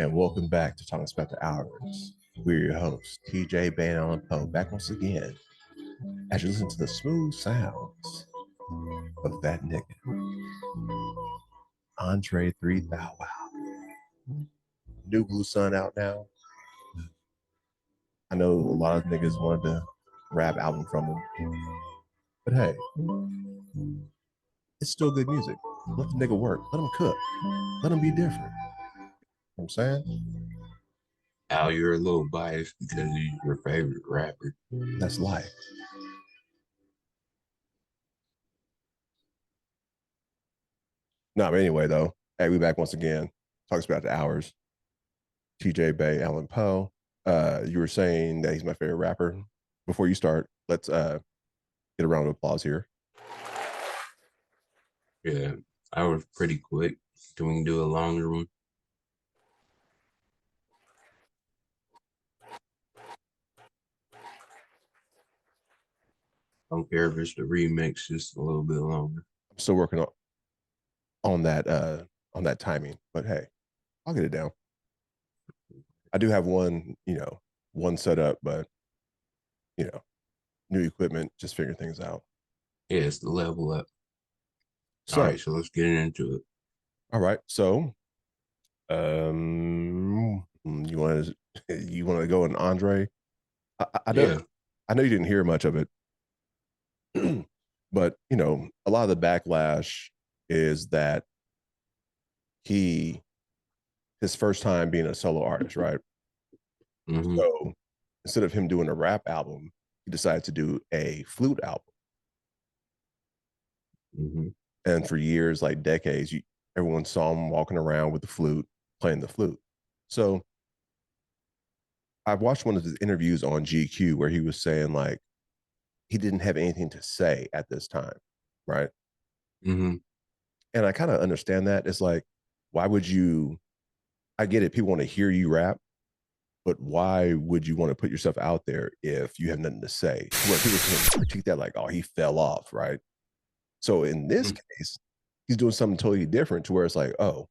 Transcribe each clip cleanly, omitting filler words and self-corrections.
and welcome back to Talking About the Hours. We're your hosts, TJ, Bay, and Alan Poe, back once again as you listen to the smooth sounds of that nigga, Andre 3000. New Blue Sun out now. I know a lot of niggas wanted to rap album from him, but hey, it's still good music. Let the nigga work. Let him cook. Let him be different. You know what I'm saying? Al, you're a little biased because he's your favorite rapper. That's life. No, but anyway, though, hey, we back once again. Talks about the hours. TJ Bay, Alan Poe. You were saying that he's my favorite rapper. Before you start, let's get a round of applause here. Yeah, I was pretty quick. Can we do a longer one? Don't care if it's the remix, just a little bit longer. I'm still working on that timing, but hey, I'll get it down. I do have one set up, but new equipment, just figure things out. Yeah, it's the level up. So, all right, so let's get into it. All right, so you want to go in Andre? I don't. Yeah. I know you didn't hear much of it, but a lot of the backlash is that his first time being a solo artist, right? Mm-hmm. So instead of him doing a rap album, he decided to do a flute album. Mm-hmm. And for years, like decades, everyone saw him walking around with the flute, playing the flute. So I watched one of his interviews on GQ where he was saying like he didn't have anything to say at this time, right? Mm-hmm. And I kind of understand that. It's like, why would you? I get it. People want to hear you rap, but why would you want to put yourself out there if you have nothing to say? Where people can critique that like, oh, he fell off, right? So in this case, he's doing something totally different to where it's like, oh,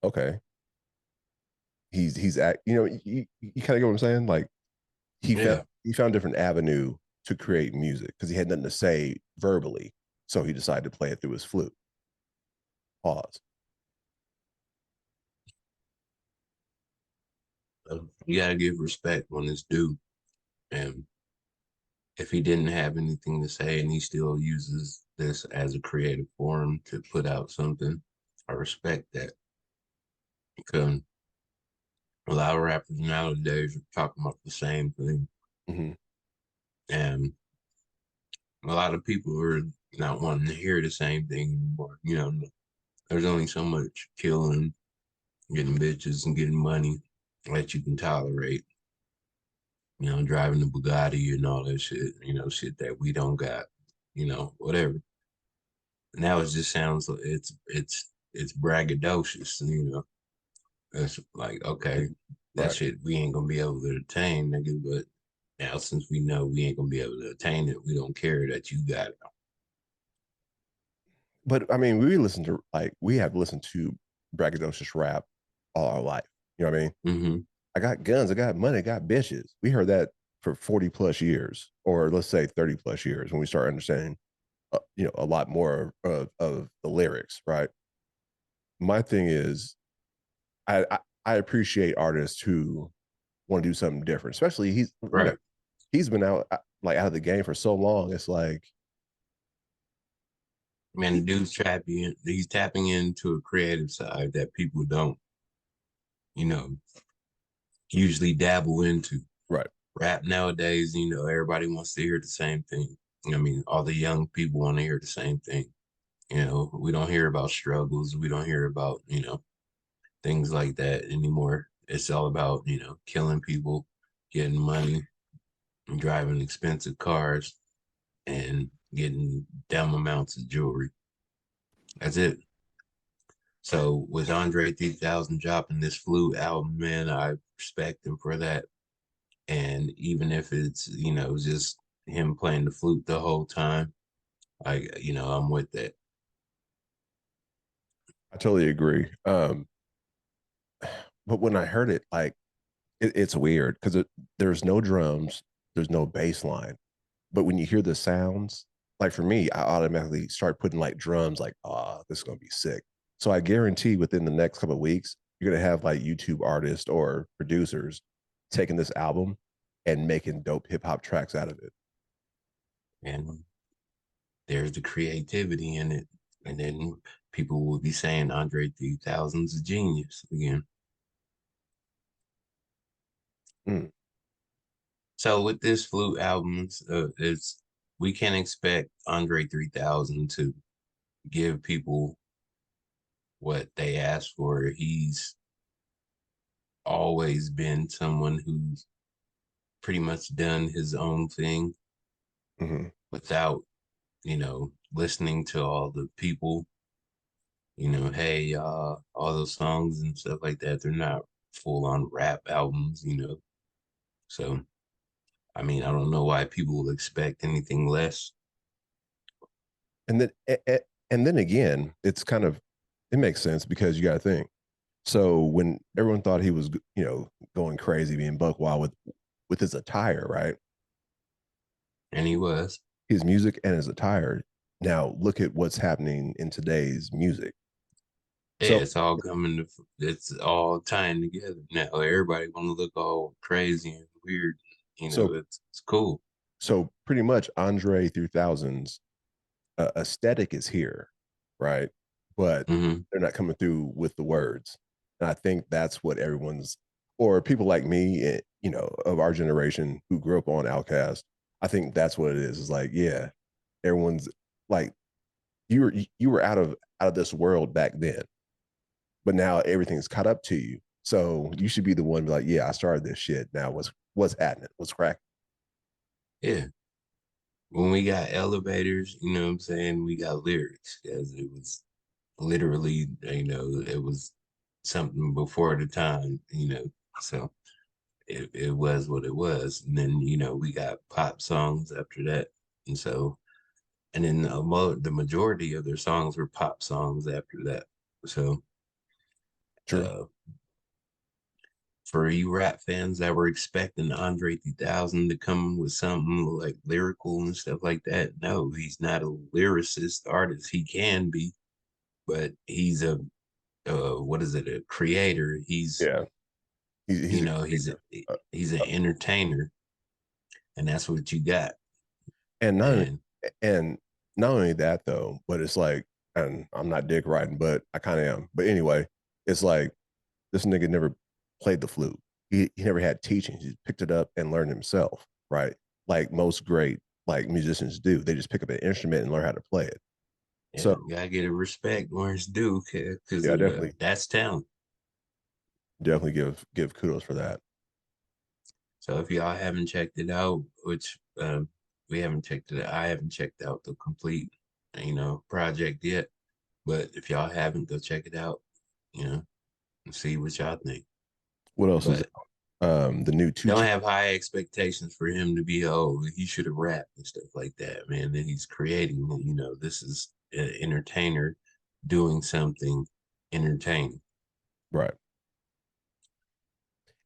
okay. He's at, you kind of get what I'm saying? Like he found a different avenue to create music because he had nothing to say verbally. So he decided to play it through his flute. Pause. You gotta give respect when it's due. And if he didn't have anything to say and he still uses this as a creative form to put out something, I respect that. Because a lot of rappers nowadays are talking about the same thing. Mm-hmm. And a lot of people are not wanting to hear the same thing anymore. There's only so much killing, getting bitches, and getting money that you can tolerate. Driving the Bugatti and all that shit, shit that we don't got, whatever. Now it just sounds like it's braggadocious, It's like, okay, that Right. shit we ain't gonna be able to attain, nigga, but now since we know we ain't gonna be able to attain it, we don't care that you got it. But I mean, we have listened to braggadocious rap all our life. You know what I mean? Mm-hmm. I got guns, I got money, I got bitches. We heard that for 40 plus years, or let's say 30 plus years when we start understanding, a lot more of the lyrics, right? My thing is, I appreciate artists who want to do something different, especially Right. He's been out of the game for so long. It's like, Man, the dude's he's tapping into a creative side that people don't, you know, usually dabble into. right. Rap nowadays, everybody wants to hear the same thing. I mean, all the young people want to hear the same thing. We don't hear about struggles. We don't hear about, things like that anymore. It's all about, killing people, getting money, and driving expensive cars, and getting dumb amounts of jewelry. That's it. So with Andre 3000 dropping this flute album, man, I respect him for that. And even if it's, just him playing the flute the whole time, I'm with that. I totally agree. but when I heard it, like it's weird because there's no drums, there's no bass line. But when you hear the sounds, like for me, I automatically start putting like drums, like, this is gonna be sick. So I guarantee within the next couple of weeks, you're gonna have like YouTube artists or producers taking this album and making dope hip hop tracks out of it. And there's the creativity in it. And then people will be saying Andre 3000's a genius again. Mm. So with this flute album, it's we can expect Andre 3000 to give people what they ask for. He's always been someone who's pretty much done his own thing Mm-hmm. without, listening to all the people. Hey, all those songs and stuff like that, they're not full on rap albums. So, I mean, I don't know why people will expect anything less. And then and then again, it's kind of it makes sense because you got to think. So when everyone thought he was, going crazy, being buck wild with his attire, right? And he was. His music and his attire. Now look at what's happening in today's music. Yeah, So it's all tying together now. Everybody want to look all crazy and weird. so It's cool. so pretty much Andre 3000's aesthetic is here, right? But Hmm. they're not coming through with the words. And I think that's what everyone's, or people like me, of our generation who grew up on Outcast. I think that's what it is. It's like, yeah, everyone's like, you were out of this world back then, but now everything's caught up to you. So you should be the one, be like, yeah, I started this shit. Now what's happening? What's cracking? Yeah. When we got elevators, you know what I'm saying? We got lyrics because it was literally, it was something before the time. So it was what it was. And then, we got pop songs after that. And so, and then the majority of their songs were pop songs after that. So, True. uh, for you rap fans that were expecting Andre 3000 to come with something like lyrical and stuff like that, no, he's not a lyricist artist. He can be, but he's a what is it? A creator. He's Yeah. He's a he's creator. he's an entertainer, and that's what you got. and not And and not only that though, but it's like, and I'm not dick riding, but I kind of am. But anyway, it's like this nigga never played the flute. He never had teachings. He picked it up and learned himself, right? Like most great like musicians do. They just pick up an instrument and learn how to play it. yeah, So you gotta get a respect where it's due, because yeah, definitely that's talent. definitely give kudos for that. So if y'all haven't checked it out, which we haven't checked it out, I haven't checked out the complete, project yet. But if y'all haven't, go check it out, you know, and see what y'all think. What else is But the new two don't chain? have high expectations for him to be, oh, he should have rapped and stuff like that, man. That he's creating, this is an entertainer doing something entertaining. Right.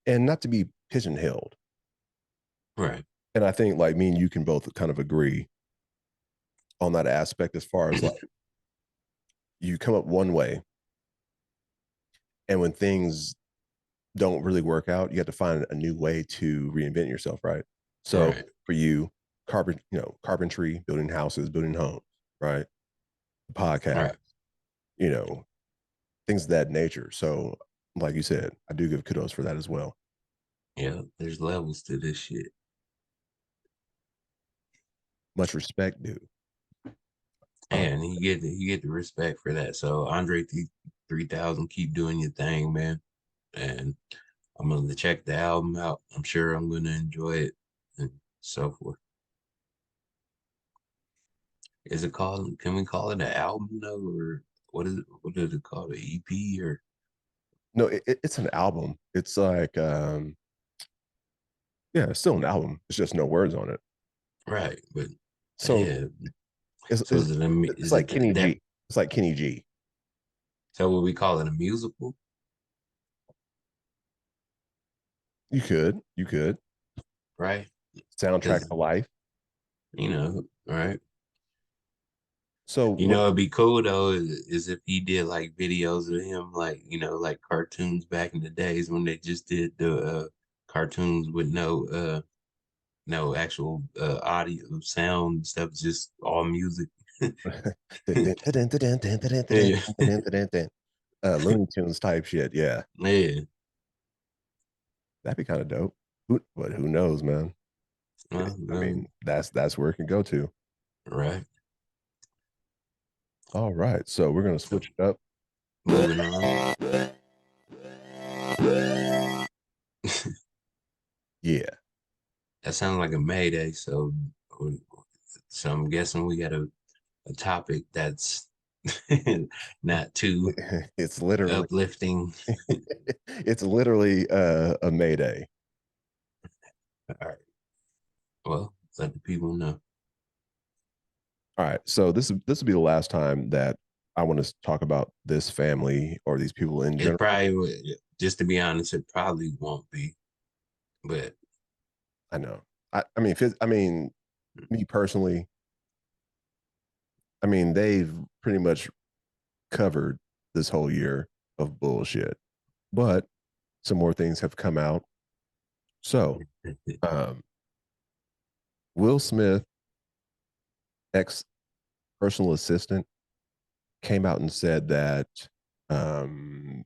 And not to be pigeonholed. Right. And I think like me and you can both kind of agree on that aspect as far as like you come up one way and when things don't really work out, you have to find a new way to reinvent yourself, right? So Right. for you, carpentry, building houses, building homes, right? Podcast, Right. you know, things of that nature. So, like you said, I do give kudos for that as well. Yeah. There's levels to this shit. Much respect, dude. Um, And he get the respect for that. So Andre 3000, keep doing your thing, man. And I'm gonna check the album out. I'm sure I'm gonna enjoy it and so forth. Is it called? Can we call it an album though, or what is it? What is it called? An EP or no, it's an album. It's like, yeah, it's still an album. It's just no words on it. right? But So yeah. it's So it's, is it it's is like it Kenny that? G. It's like Kenny G. So what we call it a musical? You could right? soundtrack Because to life. right. So It'd be cool though is if he did like videos of him, like like cartoons back in the days when they just did the cartoons with no actual audio sound stuff, just all music. Yeah, Looney Tunes type shit. Yeah, yeah. that'd be kind of dope. But who knows, man? Well, I mean, that's where it can go to. right. All right, so we're gonna So switch it up. moving on. Yeah. That sounds like a mayday. So I'm guessing we got a topic that's not too It's literally uplifting. it's literally a mayday. All right. Well, let the people know. All right, so this will be the last time that I want to talk about this family or these people in It general. probably just to be honest, it probably won't be. But I know. I mean, I mean, me personally, I mean, they've pretty much covered this whole year of bullshit, but some more things have come out. So, um, Will Smith, ex personal assistant, came out and said that um,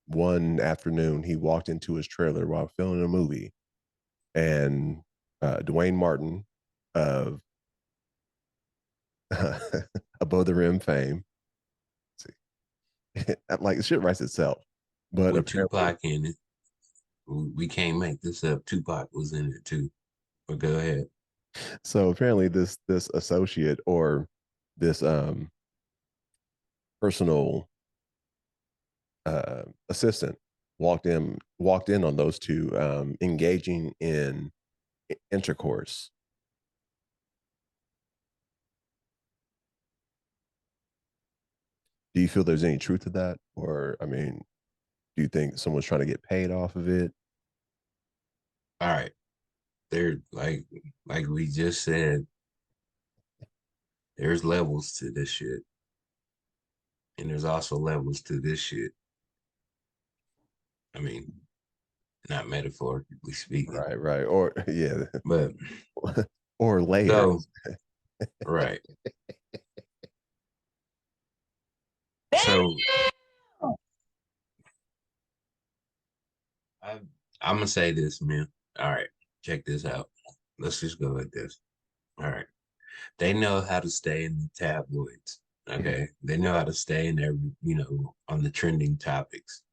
one afternoon he walked into his trailer while filming a movie, and Dwayne Martin of Above the Rim fame, like shit writes itself. But with apparently, Tupac in it, we can't make this up. Tupac was in it too. But go ahead. so apparently this associate or this personal assistant walked in on those two engaging in intercourse. Do you feel there's any truth to that, or I mean, do you think someone's trying to get paid off of it? All right. There, like we just said, there's levels to this shit, and there's also levels to this shit. I mean, not metaphorically speaking, Right, right, or yeah, but or so layers. right. So I, I'm gonna say this, man. All right, check this out. Let's just go like this. All right, they know how to stay in the tabloids. Okay, they know how to stay in there, on the trending topics.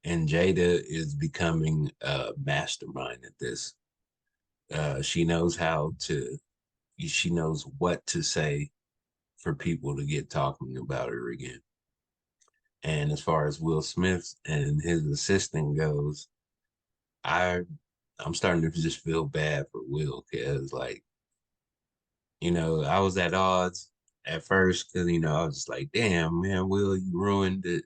And Jada is becoming a mastermind at this. She knows how to. She knows what to say for people to get talking about her again. And as far as Will Smith and his assistant goes, I I'm starting to just feel bad for Will because I was at odds at first because I was just like, damn man, Will, you ruined it.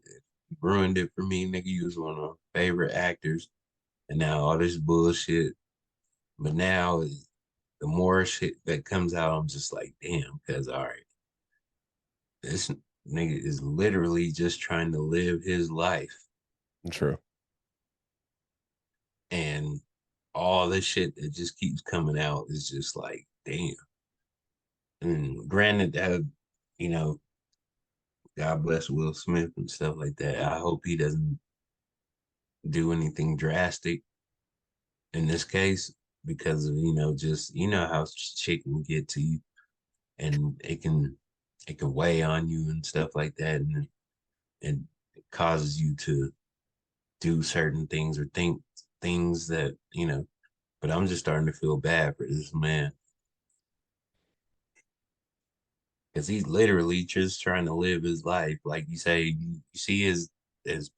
You ruined it for me, nigga. You was one of my favorite actors. And now all this bullshit. But now the more shit that comes out, I'm just like, damn, because all right, this nigga is literally just trying to live his life. True. And all this shit that just keeps coming out is just like, damn. And granted that, you know, God bless Will Smith and stuff like that. I hope he doesn't do anything drastic in this case because of, just how shit can get to you and it can weigh on you and stuff like that and it causes you to do certain things or think things that, but I'm just starting to feel bad for this man because he's literally just trying to live his life. Like you say, you see his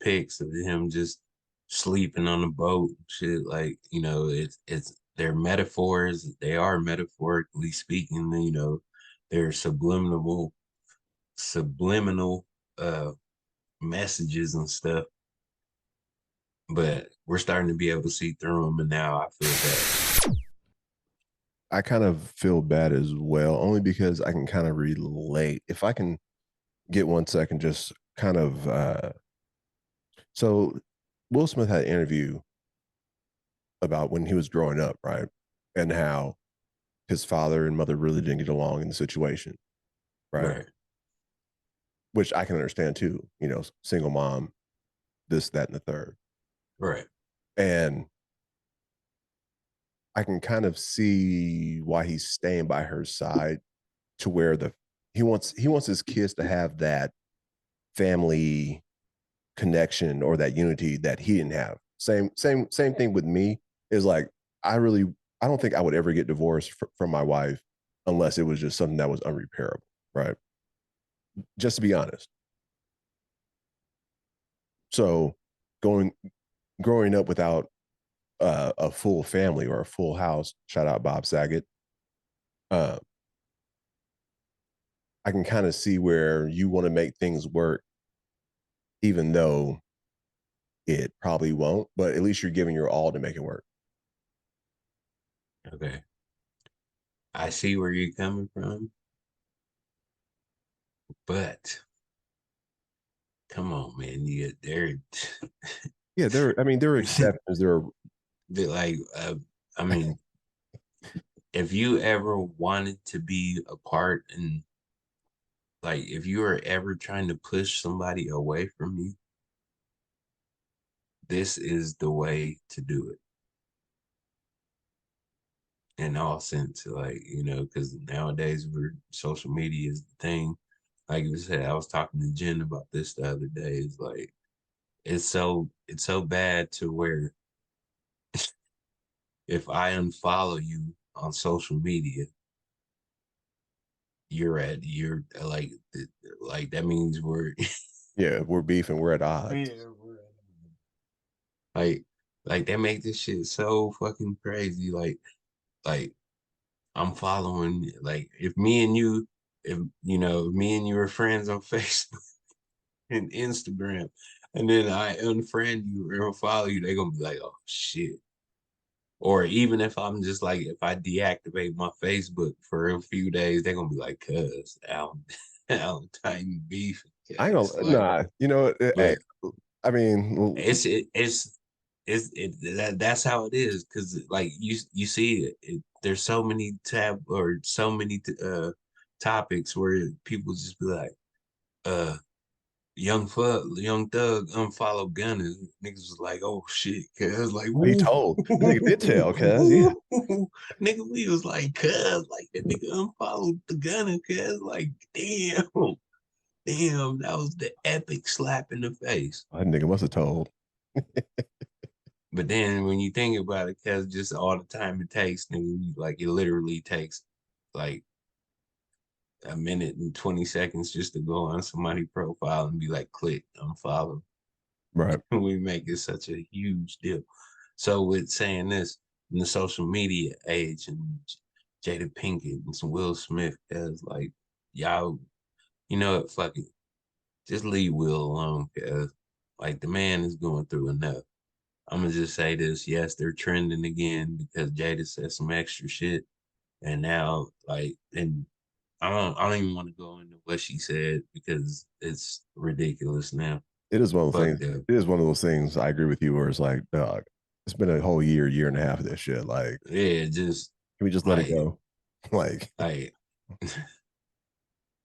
pics of him just sleeping on a boat, shit. Like it's they're metaphors. They are metaphorically speaking. They're subliminal messages and stuff. but we're starting to be able to see through them, and now I feel bad. I kind of feel bad as well, only because I can kind of relate. If I can get 1 second, just kind of so Will Smith had an interview about when he was growing up, right? And how his father and mother really didn't get along in the situation, right? Right, Which I can understand too, single mom, this, that, and the third. right, And I can kind of see why he's staying by her side, to where he wants his kids to have that family connection or that unity that he didn't have. Same thing with me. Is like, I really I don't think I would ever get divorced from my wife unless it was just something that was unrepairable, right? Just to be honest. So going growing up without a full family or a full house, shout out Bob Saget. Uh, I can kind of see where you want to make things work, even though it probably won't, but at least you're giving your all to make it work. okay. I see where you're coming from, but come on, man, they're Yeah, there are exceptions. There are, they're like, I mean, if you ever wanted to be apart and like if you were ever trying to push somebody away from you, this is the way to do it in all sense. Like, because nowadays we're social media is the thing. Like you said, I was talking to Jen about this the other day. It's like it's so bad to where if I unfollow you on social media, you're like that means we're yeah, we're beefing, we're at odds. yeah, like like they make this shit so fucking crazy. Like I'm following like if me and you if me and you are friends on Facebook and Instagram, and then I unfriend you or unfollow you, they're gonna be like, oh shit. Or even if I'm just like if I deactivate my Facebook for a few days, they're gonna be like, cuz Alan Alan Titan beef. I ain't Cuz gonna, like nah, hey, but I mean, well, that's how it is because like you see there's so many topics where people just be like uh young thug unfollow Gunna. Niggas was like, oh shit, cuz like he woo, told the nigga did tell, cuz, yeah. nigga, we was like cuz like that nigga unfollowed the Gunna cuz like damn, that was the epic slap in the face. That nigga must have told. But then when you think about it, because just all the time it takes, nigga, like it literally takes like a minute and 20 seconds just to go on somebody's profile and be like, click, unfollow. Right. We make it such a huge deal. So with saying this in the social media age and Jada Pinkett and some Will Smith, cause like y'all, you know what, fuck it. Just leave Will alone, cause like the man is going through enough. I'm gonna just say this. Yes, they're trending again because Jada said some extra shit. And now and I don't even want to go into what she said because it's ridiculous now. It is one of those Fuck things. that. It is one of those things. I agree with you. Where it's like, dog, it's been a whole year and a half of this shit. Like, Yeah, just can we just let it like go? Like, like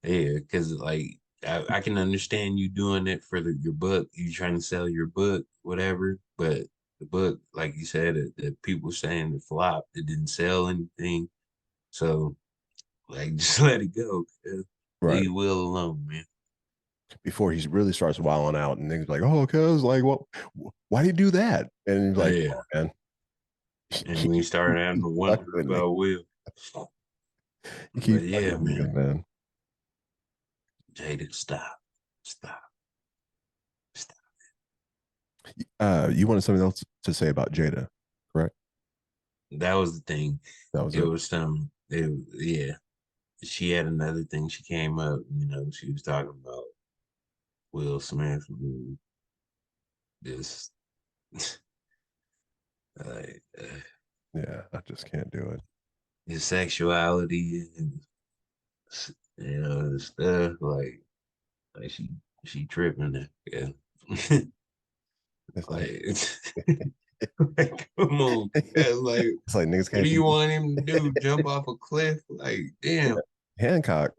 yeah, because I can understand you doing it for your book. You trying to sell your book, whatever. But the book, like you said, the people saying it flopped. It didn't sell anything. So like, just let it go. right. Leave Will alone, man. Before he really starts wilding out, and things like, oh, cuz, like, what? Why do you do that? And he's like, Yeah. oh, man, And we started having keep to wonder fucking with me. about Will. You But keep fucking yeah, with me, man. man. Jada, stop. Stop. Stop. You wanted something else to say about Jada, correct? That was the thing. That was It it. was yeah. She had another thing. She came up, she was talking about Will Smith and this. like Yeah, I just can't do it. his sexuality and stuff like she tripping there. Yeah. It's like Like, like, come on, guys. Like, it's like niggas what can't do be you want him to do? Jump off a cliff? Like, yeah. damn. Hancock.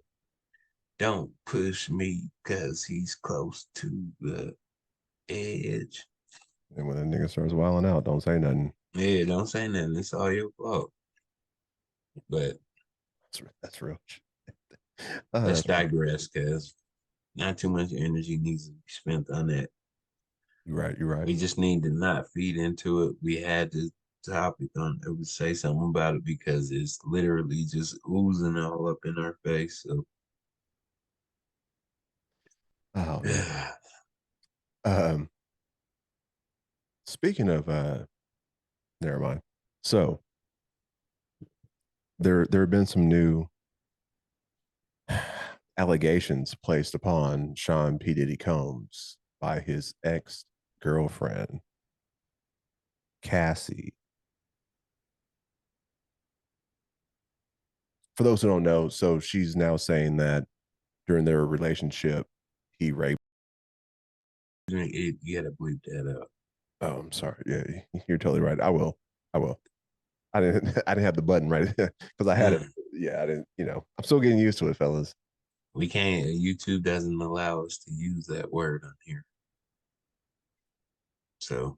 Don't push me because he's close to the edge. And when a nigga starts wilding out, don't say nothing. Yeah, don't say nothing. It's all your fault. But That's real. let's That's real. digress, because not too much energy needs to be spent on that. You're right. You're right. We just need to not feed into it. We had this topic on it, would say something about it because it's literally just oozing all up in our face. So Oh man. yeah. Um, speaking of never mind. So there have been some new allegations placed upon Sean P. Diddy Combs by his ex-girlfriend, Cassie. For those who don't know, so she's now saying that during their relationship, he raped. You gotta bleep that out. Oh, I'm sorry. Yeah, you're totally right. I will. I will. I didn't. I didn't have the button right because I had it. Yeah, I didn't. I'm still getting used to it, fellas. We can't, YouTube doesn't allow us to use that word on here. So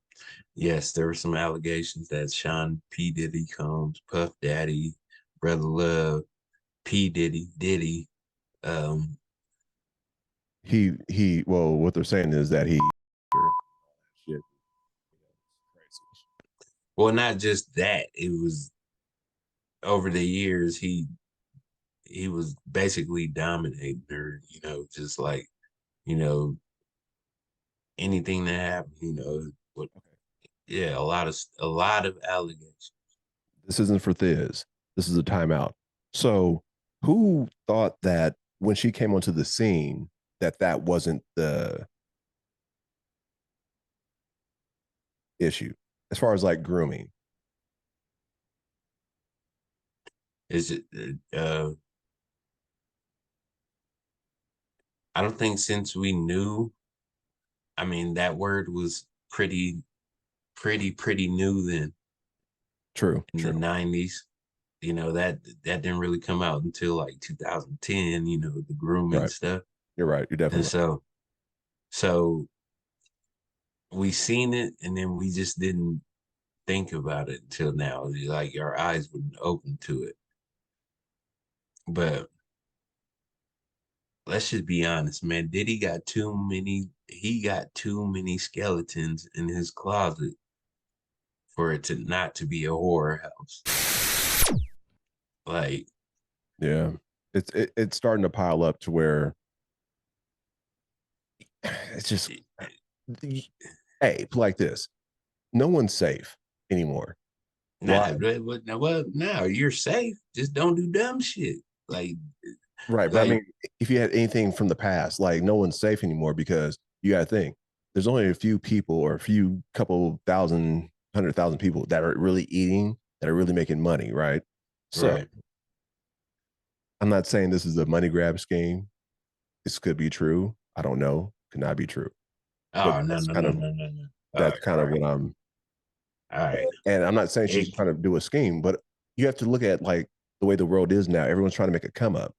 yes, there were some allegations that Sean P. Diddy Combs, Puff Daddy, Brother Love, P. Diddy, um, He. Well, what they're saying is that he. Shit. well, not just that, it was over the years he was basically dominating her, just like, you know, anything that happened, what yeah, a lot of allegations. This isn't for Thiz. This is a timeout. So, who thought that when she came onto the scene that that wasn't the issue as far as like grooming? Is it I don't think since we knew, I mean, that word was pretty new then True. in the True. 90s. That didn't really come out until like 2010, the grooming Right. stuff. You're right. You're And definitely right. so we seen it and then we just didn't think about it until now. Like our eyes were open to it. But let's just be honest, man. He got too many skeletons in his closet for it to not to be a horror house. Like, Yeah. It's starting to pile up to where it's just hey, like this. No one's safe anymore. Why? well, now you're safe. Just don't do dumb shit. Like, Right. But I like, mean, if you had anything from the past, like no one's safe anymore because you got to think there's only a few people or a few couple thousand, 100,000 people that are really eating, that are really making money. Right. So right. I'm not saying this is a money grab scheme. This could be true. I don't know. Could not be true. But Oh, no, no, no, no, no, no. All that's right, kind all of right, what I'm. all right. And I'm not saying she's It, trying to do a scheme, but you have to look at like the way the world is now. Everyone's trying to make a come up,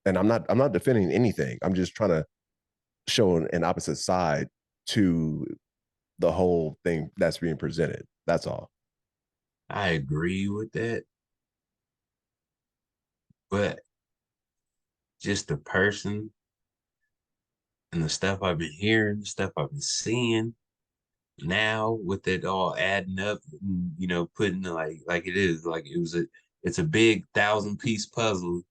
and I'm not defending anything. I'm just trying to show an opposite side to the whole thing that's being presented. That's all. I agree with that, but just the person and the stuff I've been hearing, the stuff I've been seeing now with it all adding up, and, putting like it is, like it's a big 1,000-piece puzzle.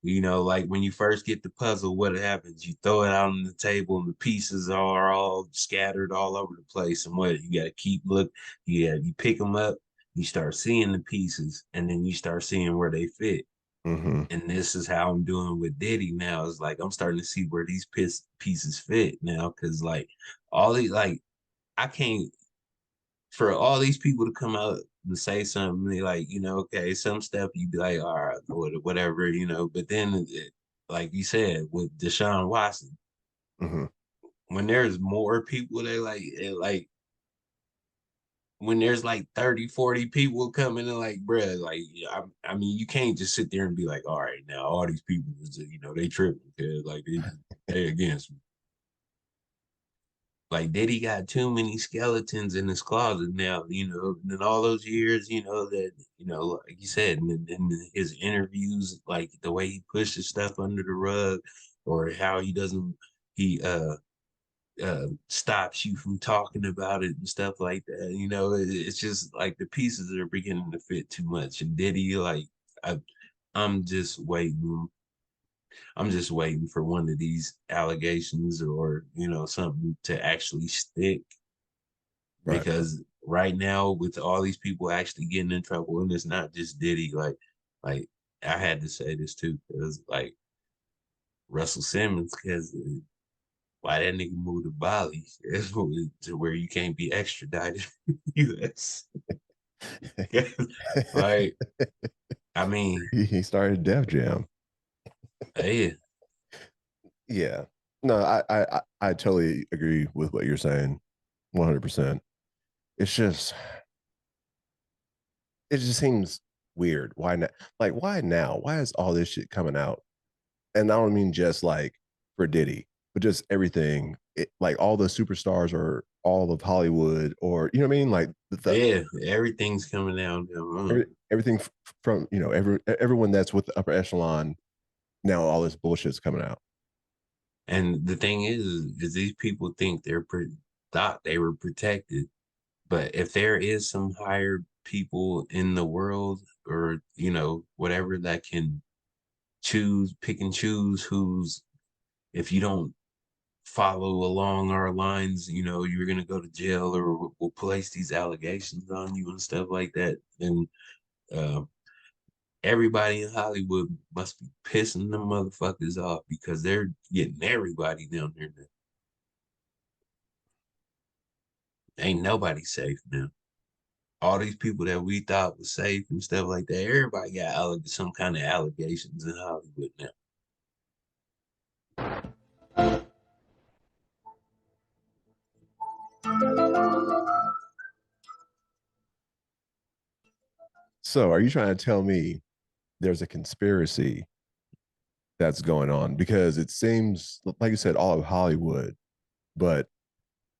Like when you first get the puzzle, what happens? You throw it out on the table and the pieces are all scattered all over the place. And what you got to keep look, you pick them up, you start seeing the pieces, and then you start seeing where they fit. Mm-hmm. And this is how I'm doing with Diddy now. It's like I'm starting to see where these pieces fit now, because like all these, like I can't for all these people to come out and say something, they like, okay, some stuff you'd be like, all right, whatever, but then, like you said, with Deshaun Watson, Mm-hmm. when there's more people, when there's like 30, 40 people coming in, like, bruh, like, I mean, you can't just sit there and be like, all right, now all these people, they tripping, because like they against me. Like Diddy got too many skeletons in his closet now, in all those years, like you said, in his interviews, like the way he pushes stuff under the rug, or how he stops you from talking about it and stuff like that. It's just like the pieces are beginning to fit too much. And Diddy, like, I, I'm just waiting. I'm just waiting for one of these allegations, or something to actually stick, Right. because right now with all these people actually getting in trouble, and it's not just Diddy, like I had to say this too, because like Russell Simmons, because why that nigga moved to Bali to where you can't be extradited from the US. Like, I mean, He started Def Jam. yeah, Yeah. No, I totally agree with what you're saying. 100%. It's just it just seems weird. Why not? Like, why now? Why is all this shit coming out? And I don't mean just like for Diddy, but just everything. Like all the superstars or all of Hollywood, or you know what I mean? Like yeah, everything's coming out now. everything from everyone that's with the upper echelon. Now all this bullshit's coming out. And the thing is these people think thought they were protected, but if there is some higher people in the world, or whatever, that can pick and choose who's, if you don't follow along our lines, you're gonna go to jail, or we'll place these allegations on you and stuff like that. And uh, everybody in Hollywood must be pissing them motherfuckers off, because they're getting everybody down there now. Ain't nobody safe now. All these people that we thought was safe and stuff like that, everybody got some kind of allegations in Hollywood now. So, are you trying to tell me there's a conspiracy that's going on? Because it seems, like you said, all of Hollywood, but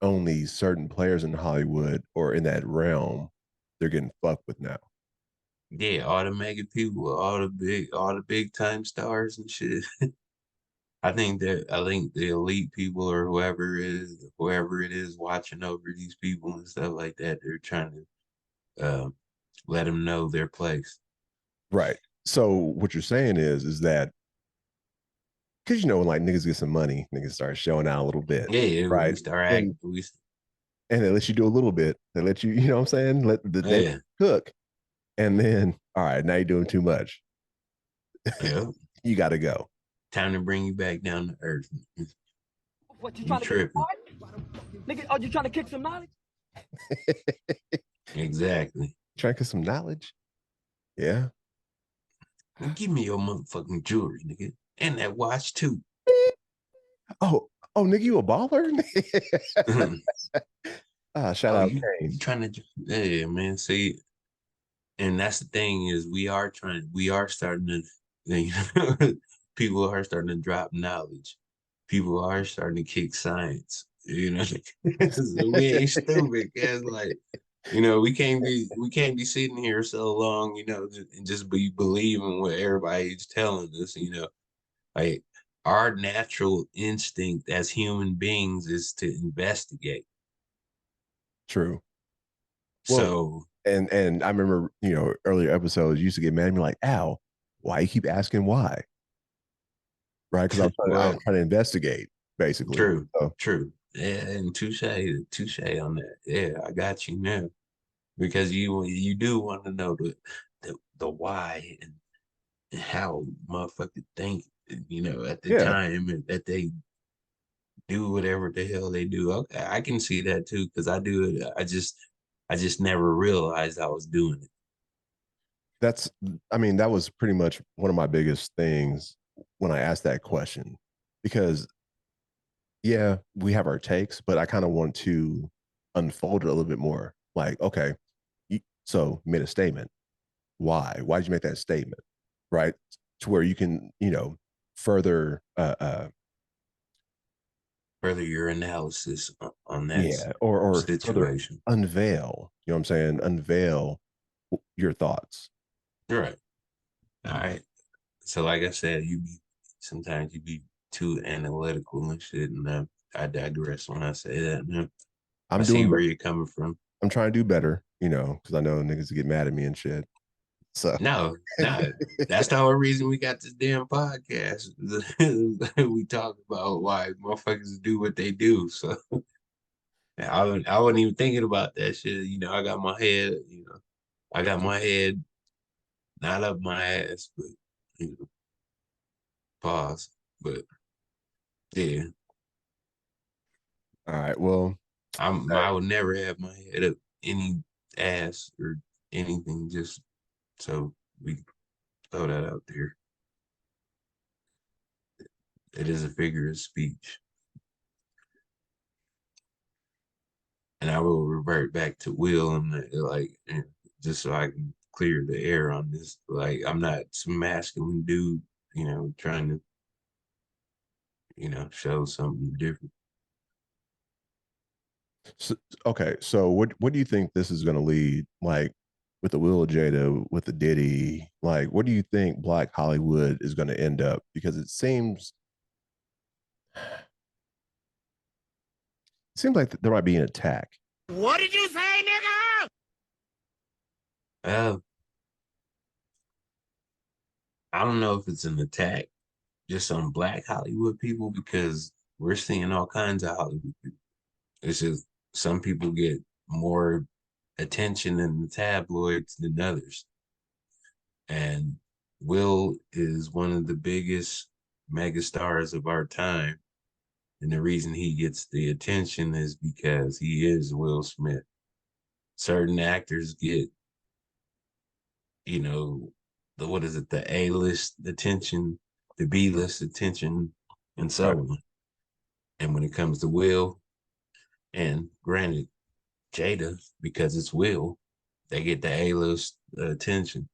only certain players in Hollywood or in that realm, they're getting fucked with now. Yeah, all the mega people, all the big time stars and shit. I think the elite people, or whoever it is watching over these people and stuff like that, they're trying to let them know their place. Right. So what you're saying is that because when like niggas get some money, niggas start showing out a little bit, Yeah, we right? start And acting. they let you do a little bit. They let you, you know what I'm saying? They Yeah, cook. And then, all right, now you're doing too much. yeah. You got to go. Time to bring you back down to earth. What you You trying to get tripping? nigga? Are you trying to kick some knowledge? Exactly. Trying to get some knowledge. Yeah. Give me your motherfucking jewelry, nigga, and that watch too. Oh, nigga, you a baller? Shout Oh, out you Kane. trying to? Yeah, man. See, and that's the thing, is we are starting to, people are starting to drop knowledge. People are starting to kick science. So we ain't stupid, guys. Like, we can't be sitting here so long, and just be believing what everybody's telling us. Like, our natural instinct as human beings is to investigate. True. Well, So, and I remember, earlier episodes you used to get mad at me like, Al, why you keep asking why? Right? Because I'm well, trying to investigate, basically. true, So true. Yeah, and touche on that. Yeah, I got you now, because you do want to know the why, and how motherfuckers think, at the yeah, time that they do whatever the hell they do. Okay, I can see that too, because I do it. I just I just never realized I was doing it. That's, I mean, that was pretty much one of my biggest things when I asked that question, because yeah, we have our takes, but I kind of want to unfold it a little bit more. Like, okay, so you made a statement. Why? Why did you make that statement? Right? To where you can, further, Further your analysis on that yeah, or further situation. unveil. You know what I'm saying? Unveil your thoughts. Right. All right. So, like I said, sometimes you be too analytical and shit, and I digress when I say that. Man. I I'm see doing. where you're coming from. I'm trying to do better. Because I know niggas get mad at me and shit. So No, no, that's the whole reason we got this damn podcast. We talk about why motherfuckers do what they do. So I wasn't even thinking about that shit. I got my head. I got my head not up my ass, but you know, pause. But yeah, all right. Well, I would never have my head up any ass or anything. Just so we throw that out there. It is a figure of speech. And I will revert back to Will and just so I can clear the air on this. Like I'm not some masculine dude, trying to, show something different. so, okay. So what do you think this is going to lead? Like with the Will Jada, with the Diddy, like what do you think Black Hollywood is going to end up? Because it seems like there might be an attack. What did you say, nigga? Uh, I don't know if it's an attack just on Black Hollywood people because we're seeing all kinds of Hollywood people. It's just some people get more attention in the tabloids than others. And Will is one of the biggest megastars of our time. And the reason he gets the attention is because he is Will Smith. Certain actors get, what is it, the A-list attention, the B-list attention, and so Right. on. And when it comes to Will, and granted, Jada, because it's Will, they get the A-list attention.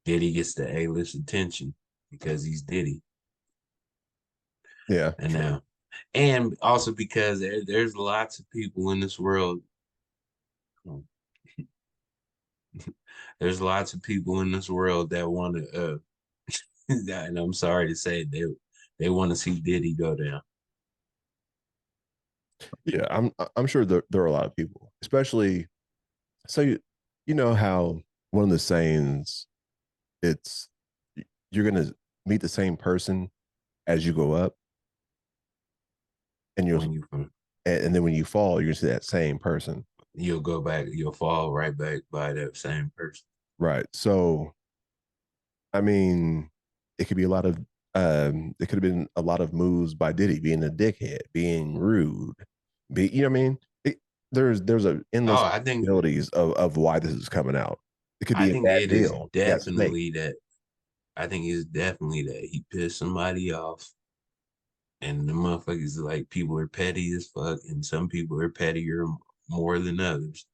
Diddy gets the A-list attention because he's Diddy. Yeah. And now, and also because there's lots of people in this world. There's lots of people in this world that want to, and I'm sorry to say, they want to see Diddy go down. Yeah. I'm sure there are a lot of people, especially. So you know how one of the sayings, it's you're going to meet the same person as you go up, and When you and then when you fall, you're going to see that same person. you'll go back, you'll fall right back by that same person. Right. So, I mean, it could be a lot of it could have been a lot of moves by Diddy being a dickhead, being rude, you know what I mean? There's a endless Oh, I think possibilities of why this is coming out. It could I be a think bad it is deal. Yeah, it's fake. definitely that. I think it's definitely that he pissed somebody off, and the motherfuckers like people are petty as fuck, and some people are pettier more than others,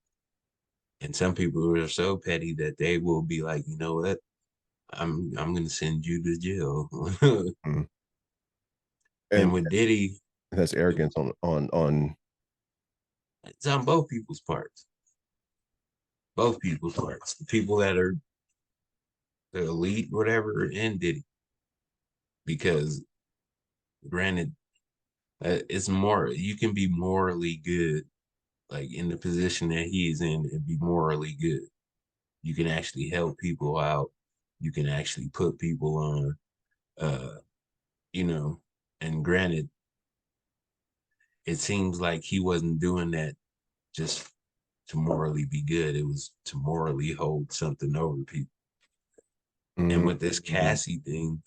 and some people are so petty that they will be like, you know what, I'm gonna send you to jail. Mm. And And with Diddy, that's arrogance on it's on both people's parts. Both people's parts. The people that are the elite, whatever, and Diddy. Because granted, it's more, you can be morally good, like in the position that he's in, and be morally good. You can actually help people out. You can actually put people on, uh, you know, and granted, it seems like he wasn't doing that just to morally be good. It was to morally hold something over people. And mm, with this Cassie thing,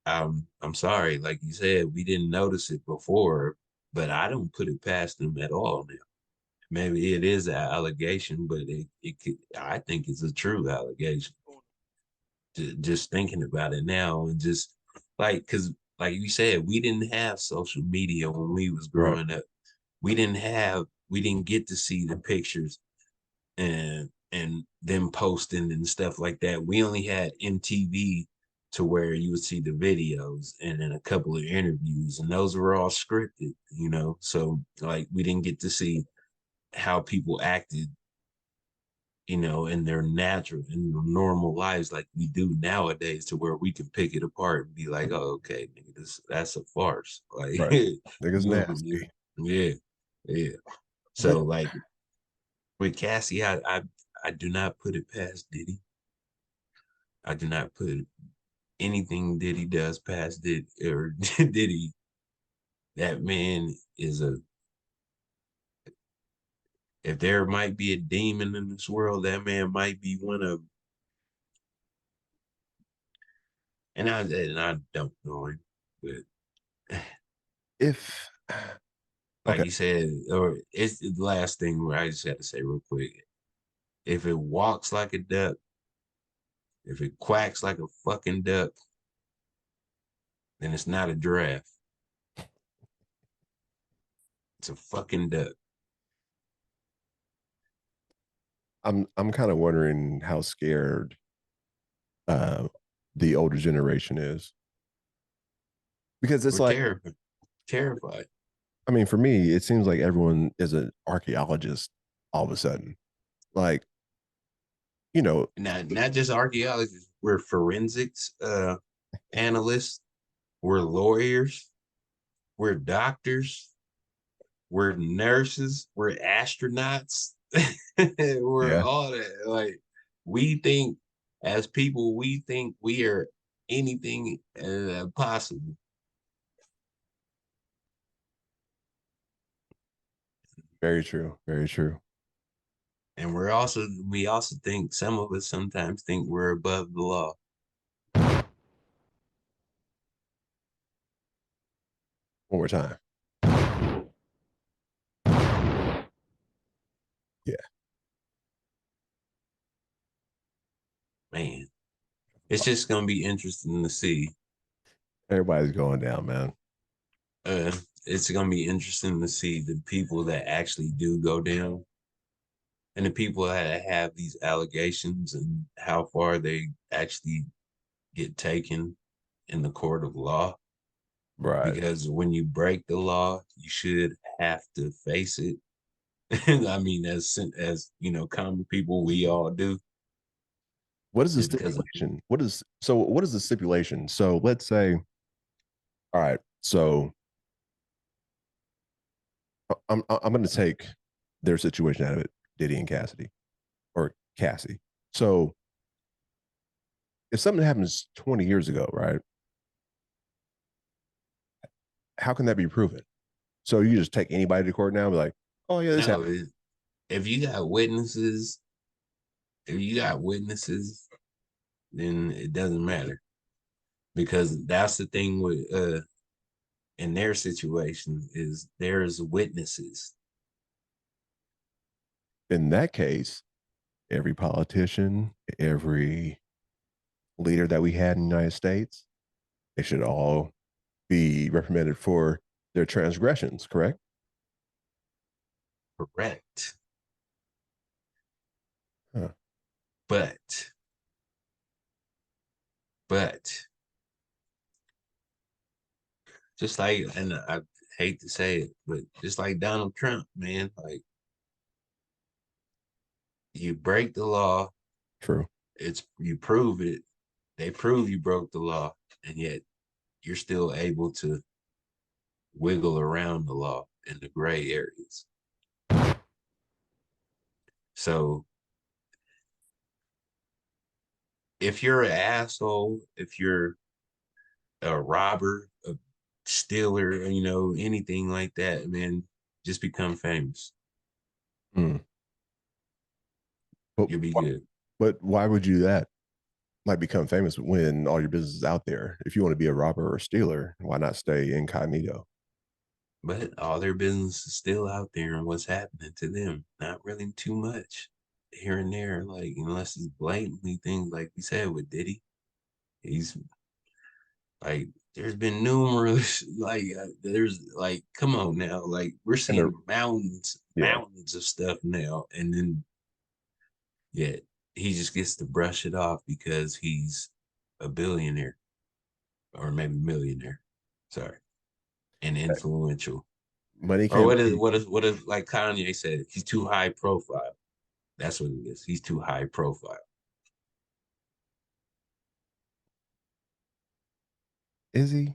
I'm sorry, like you said, we didn't notice it before, but I don't put it past him at all now. maybe it is an allegation, but it could, I think it's a true allegation. Just thinking about it now, and just because like you said, we didn't have social media when we was Right. growing up. We didn't get to see the pictures and them posting and stuff like that. We only had MTV to where you would see the videos and then a couple of interviews, and those were all scripted, you know. So like we didn't get to see how people acted, you know, in their natural in their normal lives like we do nowadays, to where we can pick it apart and be like, oh, okay, nigga, that's a farce. Like Right. Niggas nasty. yeah, yeah. But So like with Cassie, I do not put it past Diddy. I do not put anything Diddy does past Diddy or Diddy. That man is a. If there might be a demon in this world, that man might be one of them. And I don't know him, but if like okay, you said, or it's the last thing where I just had to say real quick. If it walks like a duck, if it quacks like a fucking duck, then it's not a giraffe. It's a fucking duck. I'm kind of wondering how scared uh the older generation is, because it's We're like, terrified. Terrified. I mean, for me, it seems like everyone is an archaeologist all of a sudden. Like, you know, Not just archaeologists. We're forensics analysts. We're lawyers. We're doctors. We're nurses. We're astronauts. We're yeah, all that. Like we think as people, we think we are anything possible. very true, very true. And we also think some of us sometimes think we're above the law. One more time. Yeah, Man, it's just gonna be interesting to see. everybody's going down, man. Uh, it's gonna be interesting to see the people that actually do go down and the people that have these allegations and how far they actually get taken in the court of law. Right. Because when you break the law, you should have to face it. And I mean, as you know, common people, we all do. What is the Just because, stipulation? What is the stipulation? So let's say, all right, so I'm going to take their situation out of it, Diddy and Cassidy, or Cassie. So if something happens 20 years ago, right? How can that be proven? So you just take anybody to court now and be like, oh yeah, this no, happened. if you got witnesses, if you got witnesses, then it doesn't matter, because that's the thing with in their situation is there's witnesses. In that case, every politician, every leader that we had in the United States, they should all be reprimanded for their transgressions, correct? Correct. Huh. But but just like, and I hate to say it, but just like Donald Trump, man, like you break the law, True. it's you prove it, they prove you broke the law, and yet you're still able to wiggle around the law in the gray areas. So if you're an asshole, if you're a robber, a stealer, you know, anything like that, man, just become famous. Hmm. But You'll be good. why would you do that? Like become famous when all your business is out there. If you want to be a robber or a stealer, why not stay incognito? But all their business is still out there, and what's happening to them, not really too much here and there, like unless it's blatantly things like we said with Diddy. He's like, there's been numerous, like, there's like, come on now, like we're And seeing mountains of stuff now, and then yet he just gets to brush it off because he's a billionaire or maybe millionaire. Sorry, and influential. money Or can what is like Kanye said, he's too high profile. That's what it is. He's too high profile. is he?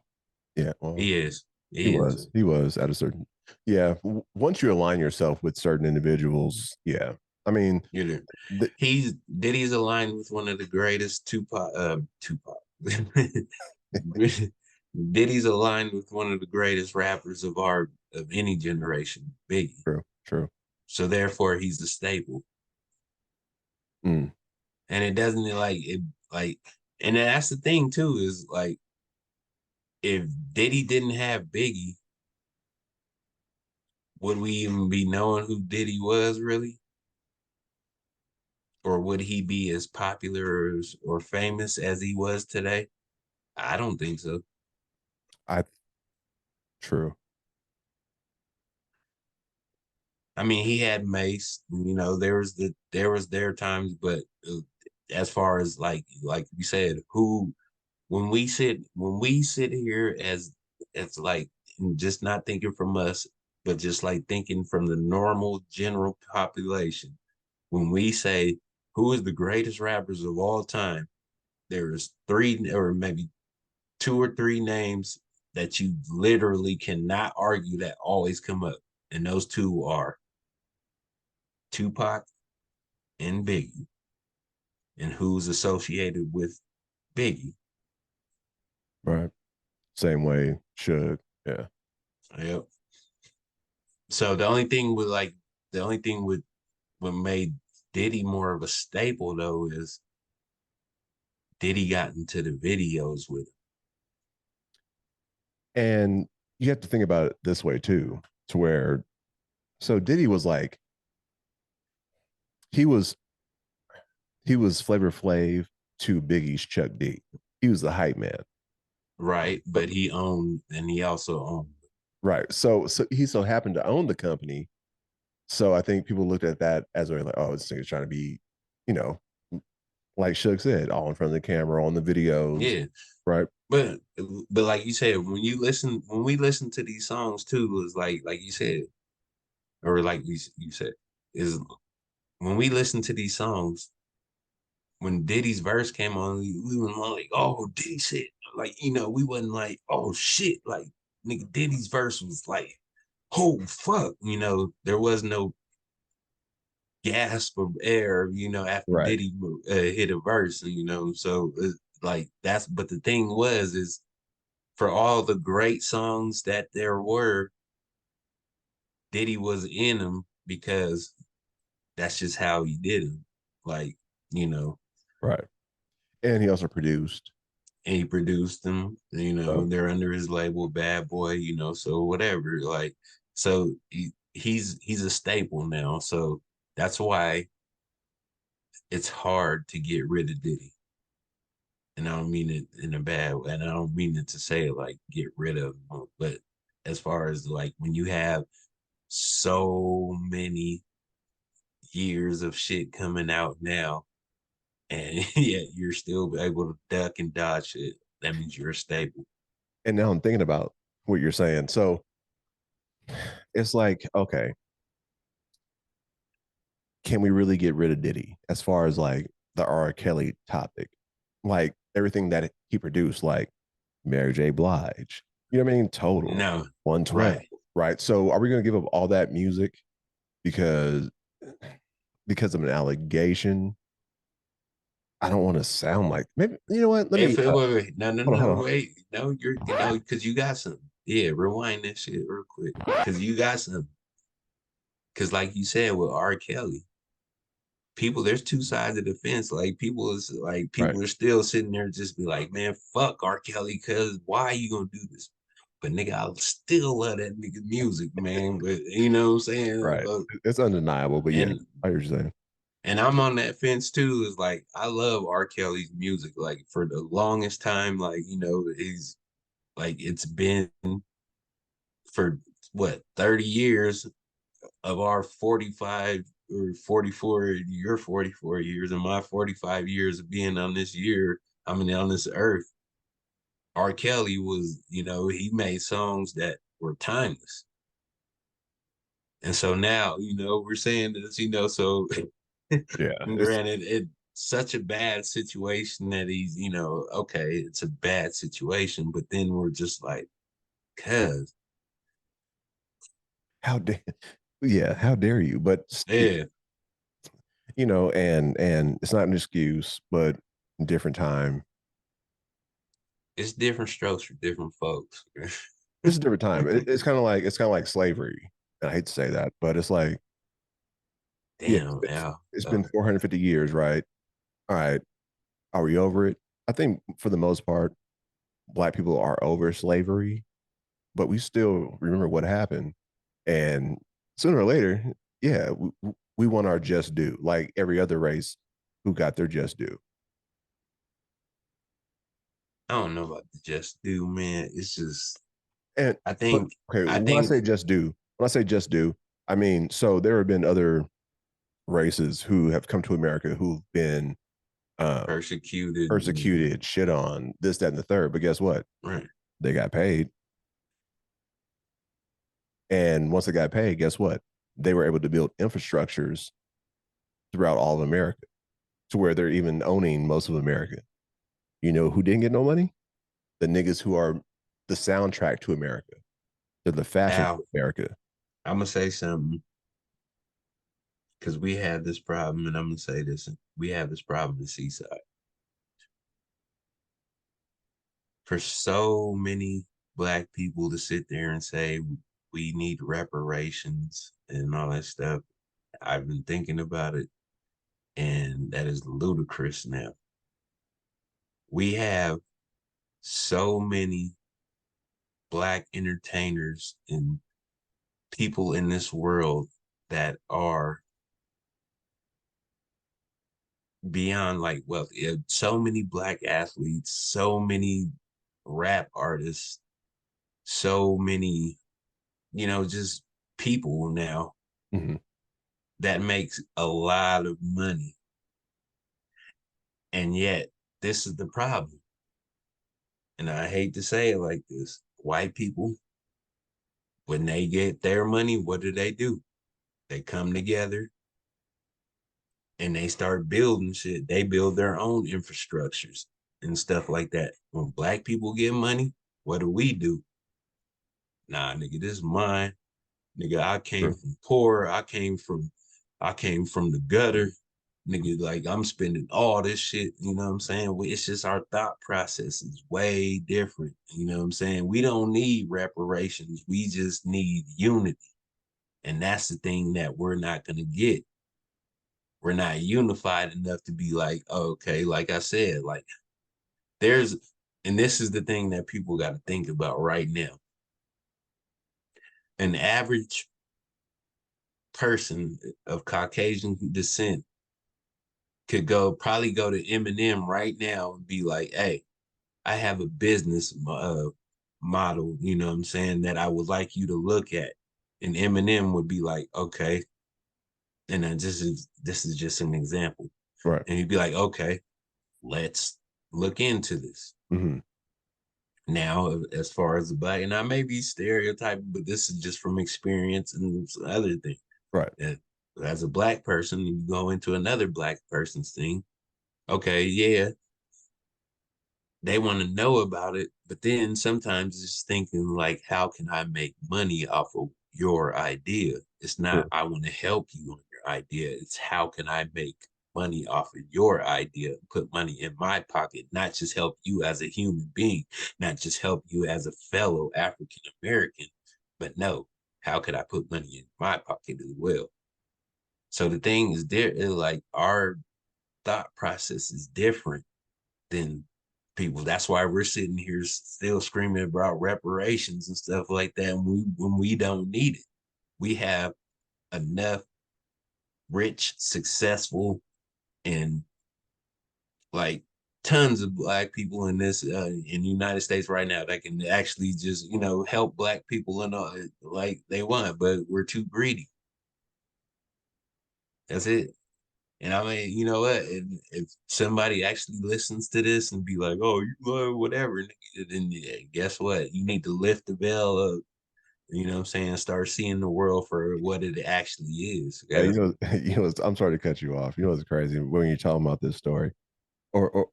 Yeah, well, He is. he He is. was. He was at a certain. Yeah, once you align yourself with certain individuals, yeah. I mean, You know, the, he's Diddy's aligned with one of the greatest Tupac. Diddy's aligned with one of the greatest rappers of any generation, Biggie. true, true. So therefore he's the staple. Mm. And it doesn't and that's the thing too, is like if Diddy didn't have Biggie, would we even be knowing who Diddy was really? Or would he be as popular or famous as he was today? I don't think so. I true. I mean, he had Mace. There was their times, but as far as like you said, who when we sit here as like just not thinking from us, but just like thinking from the normal general population, when we say who is the greatest rappers of all time, there's three or maybe two or three names that you literally cannot argue that always come up. And those two are Tupac and Biggie. And who's associated with Biggie? Right. Same way should. Yeah. Yep. So the only thing with what made Diddy more of a staple though is Diddy got into the videos with him. And you have to think about it this way too, to where so Diddy was like he was Flavor Flav to Biggie's Chuck D. He was the hype man. Right. But he also owned. Right. So he so happened to own the company. So I think people looked at that as like, oh, this nigga's trying to be, you know, like Suge said, all in front of the camera, on the videos. Yeah. Right. But like you said, when we listen to these songs too, is like you said, or like you said, is when we listen to these songs, when Diddy's verse came on, we were like, oh, Diddy said, like, we wasn't like, oh shit, like nigga, Diddy's verse was like, oh fuck, there was no gasp of air, after Right. Diddy hit a verse, so like but the thing is for all the great songs that there were, Diddy was in them because that's just how he did them. Like, Right. And he also produced. and he produced them, So they're under his label Bad Boy, so whatever. Like, so he's a staple now. So that's why it's hard to get rid of Diddy. And I don't mean it in a bad way, and I don't mean it to say like get rid of him, but as far as like when you have so many years of shit coming out now, and yet you're still able to duck and dodge it, that means you're a staple. and now I'm thinking about what you're saying. So it's like, okay, can we really get rid of Diddy as far as like the R. Kelly topic? Like everything that he produced, like Mary J. Blige, you know what I mean? Total No, 112. Right. So are we going to give up all that music because of an allegation? I don't want to sound like maybe you know what? Let me wait, no, hold on. wait, no, because you got some. Yeah, rewind that shit real quick, because you got some. Because like you said with R. Kelly, there's two sides of the fence. Like people Right. are still sitting there just be like, man, fuck R. Kelly, cause why are you gonna do this? But nigga, I still love that nigga music, man. But you know what I'm saying? Right. It's undeniable, but yeah, And I hear you saying. and I'm on that fence too. Is like I love R. Kelly's music. Like for the longest time, like he's like it's been for what 30 years of our 45 or 44, your 44 years and my 45 years of being on this on this earth. R. Kelly was, he made songs that were timeless. And so now, we're saying this, so Yeah. granted, it's such a bad situation that he's, okay, it's a bad situation, but then we're just like, cuz, How dare yeah, how dare you? But yeah, and it's not an excuse, but different time. it's different strokes for different folks. It's a different time. It's kind of like slavery. And I hate to say that, but it's like, yeah, Damn, yeah. it's been 450 years, right? All right. Are we over it? I think for the most part, Black people are over slavery, but we still remember what happened. And sooner or later, yeah, we want our just due, like every other race who got their just due. I don't know about the just do, man. It's just And I but think okay, I when I think say just due, I mean, so there have been other races who have come to America who've been persecuted, persecuted, shit on, this, that, and the third. But guess what? right? They got paid. And once they got paid, guess what? They were able to build infrastructures throughout all of America to where they're even owning most of America. You know who didn't get no money? The niggas who are the soundtrack to America. They're the fashion Now to America. I'm gonna say something because we have this problem, and I'm gonna say this: we have this problem in Seaside. For so many Black people to sit there and say we need reparations and all that stuff, I've been thinking about it, and that is ludicrous now. We have so many Black entertainers and people in this world that are beyond like wealthy. So many Black athletes, so many rap artists, so many, just people now Mm-hmm. that makes a lot of money. And yet, this is the problem. And I hate to say it like this: white people, when they get their money, what do? They come together and they start building shit. They build their own infrastructures and stuff like that. When Black people get money, what do? Nah, nigga, this is mine. Nigga, I came Sure. from poor. I came from the gutter. Nigga, like I'm spending all this shit. You know what I'm saying? It's just our thought process is way different. You know what I'm saying? We don't need reparations. We just need unity. And that's the thing that we're not gonna get. We're not unified enough to be like, okay, like I said, like there's, and this is the thing that people got to think about right now. An average person of Caucasian descent could probably go to Eminem right now and be like, hey, I have a business model, you know what I'm saying, that I would like you to look at. And Eminem would be like, okay. And then this is just an example. Right. And he'd be like, okay, let's look into this. Mm-hmm. Now, as far as the Black, and I may be stereotyping, but this is just from experience and other things. Right. As a Black person, you go into another Black person's thing. Okay, yeah, they want to know about it, but then sometimes it's thinking like, how can I make money off of your idea? It's not, Sure. I want to help you on your idea. It's how can I make money off of your idea, put money in my pocket, not just help you as a human being, not just help you as a fellow African American, but no, how could I put money in my pocket as well? So the thing is, like our thought process is different than people. That's why we're sitting here still screaming about reparations and stuff like that. And when we don't need it, we have enough rich, successful, and like tons of black people in this in the United States right now that can actually just help black people and all like they want, but we're too greedy. That's it. And I mean, you know what? If somebody actually listens to this and be like, "Oh, you love whatever," then guess what? You need to lift the veil up. You know what I'm saying? Start seeing the world for what it actually is. Hey, Guys. I'm sorry to cut you off. You know what's crazy when you're talking about this story, or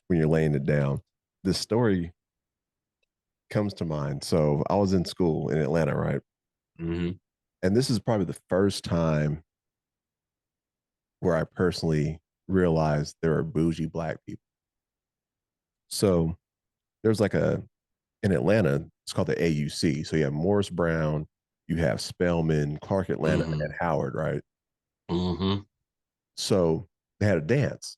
when you're laying it down. This story comes to mind. So I was in school in Atlanta, right? Mm-hmm. And this is probably the first time where I personally realized there are bougie black people. So there's like in Atlanta, it's called the AUC. So you have Morris Brown, you have Spelman, Clark Atlanta, Mm-hmm. and Howard, right? Mm-hmm. So they had a dance,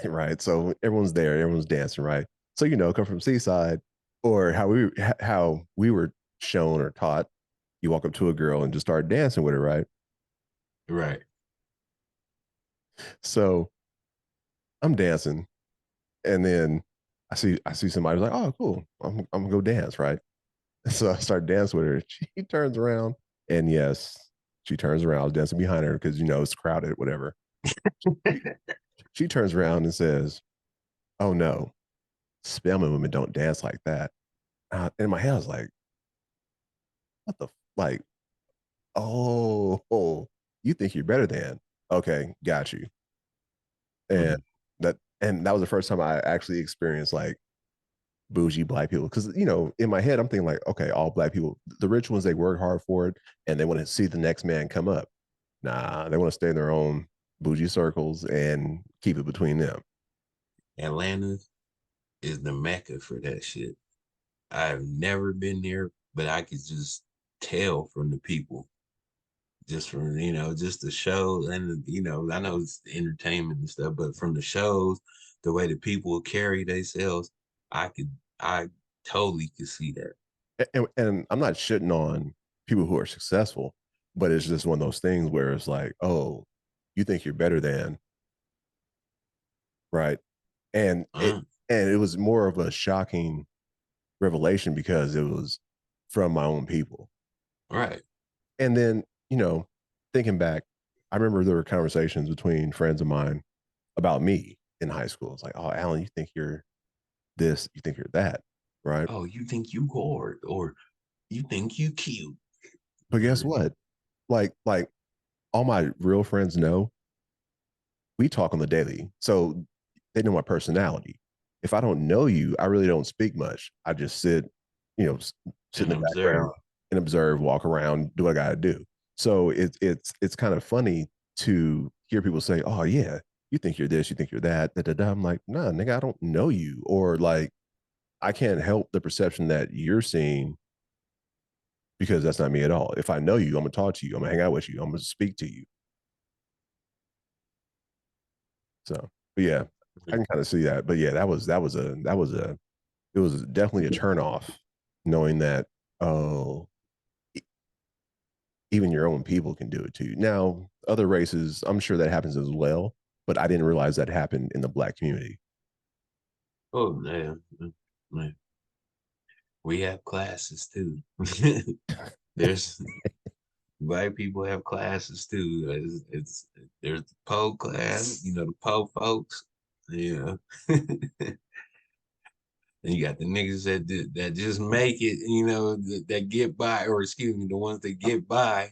right? So everyone's there, everyone's dancing, right? So come from Seaside, or how we were shown or taught, you walk up to a girl and just start dancing with her, right? Right. So I'm dancing, and then I see somebody who's like, oh, cool, I'm gonna go dance, right? So I start dancing with her. She turns around, and yes, she turns around. I was dancing behind her because it's crowded, whatever. She, she turns around and says, "Oh no, Spelman women don't dance like that." In my head, I was like, "What the like? Oh, you think you're better than? Okay, got you." And Mm-hmm. that was the first time I actually experienced like bougie black people, because in my head I'm thinking like, okay, all black people, the rich ones, they work hard for it and they want to see the next man come up. Nah, they want to stay in their own bougie circles and keep it between them. Atlanta is the mecca for that shit. I've never been there, but I could just tell from the people, just from just the show, and I know it's entertainment and stuff, but from the shows, the way the people carry themselves, I totally could see that. And I'm not shitting on people who are successful, but it's just one of those things where it's like, oh, you think you're better than, right? And it Uh, and it was more of a shocking revelation because it was from my own people. right. And then, thinking back, I remember there were conversations between friends of mine about me in high school. It's like, oh, Alan, you think you're this, you think you're that, right? Oh, you think you hard, or you think you cute, But guess or what? Like all my real friends know we talk on the daily. So they know my personality. If I don't know you, I really don't speak much. I just sit in and the background observe. and observe, walk around, do what I gotta do. So it's kind of funny to hear people say, "Oh yeah, you think you're this, you think you're that." Da, da, da. I'm like, nah, nigga, I don't know you, or like I can't help the perception that you're seeing because that's not me at all. If I know you, I'm gonna talk to you, I'm gonna hang out with you, I'm gonna speak to you. So, but yeah, I can kind of see that. But yeah, that was a it was definitely a turn off knowing that, oh, e- even your own people can do it to you. Now, other races, I'm sure that happens as well, but I didn't realize that happened in the black community. Oh man, man, we have classes too. There's Black people have classes too. It's there's the po class, the po folks, yeah. And you got the niggas that just make it, that get by, or excuse me, the ones that get by,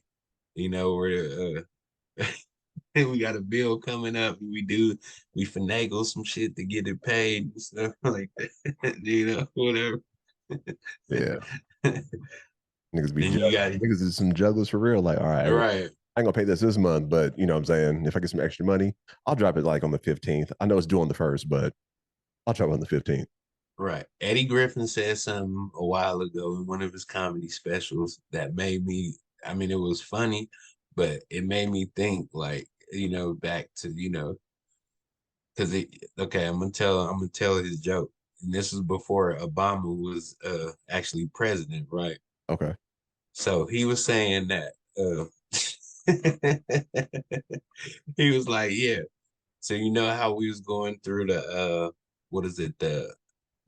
where we got a bill coming up, and we finagle some shit to get it paid and stuff like that, whatever. Yeah, niggas be Then you got niggas is some jugglers for real. Like, all right, right, I ain't gonna pay this month, but you know what I'm saying? If I get some extra money, I'll drop it like on the 15th. I know it's due on the first, but I'll drop it on the 15th. right. Eddie Griffin said something a while ago in one of his comedy specials that made me, I mean, it was funny, but it made me think like, back to, because okay, I'm gonna tell his joke. And this was before Obama was actually president, right? Okay. So he was saying that he was like, yeah. So you know how we was going through the what is it, the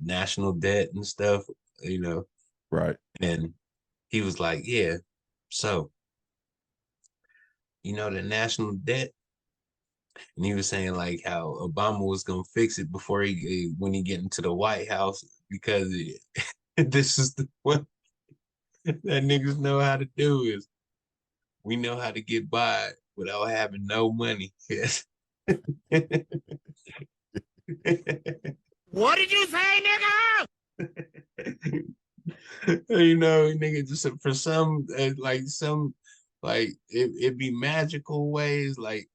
national debt and stuff, you know, Right. and he was like, yeah. So you know the national debt, and he was saying like how Obama was gonna fix it before he when he get into the White House because this is the one that niggas know how to do is we know how to get by without having no money. Yes. What did you say, nigga? You know, nigga, just for some like it be magical ways, like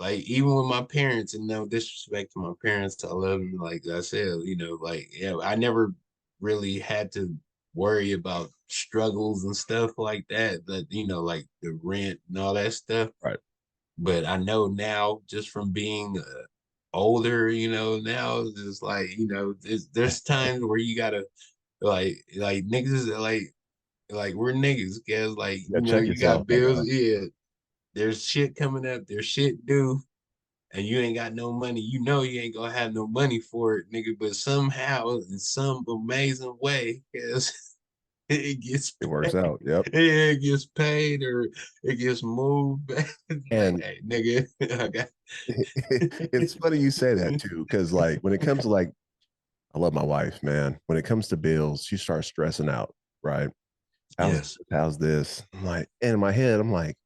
even with my parents, and no disrespect to my parents, I love them. Like I said, you know, like yeah, I never really had to worry about struggles and stuff like that. But you know, like the rent and all that stuff. Right. But I know now, just from being older, you know, now it's just like you know, there's times where you gotta like niggas like we're niggas, guys. Like Yeah. you know, Check you yourself got bills. sometimes. Yeah, there's shit coming up. There's shit due and you ain't got no money, you know you ain't gonna have no money for it, nigga. But somehow, in some amazing way, yes, it gets It works paid. out. Yep. It gets paid or it gets moved back. Like, And hey, nigga, I got it's funny you say that too, because like when it comes to like, I love my wife, man. When it comes to bills, she starts stressing out. Right. yes, How's this? I'm like, and in my head, I'm like,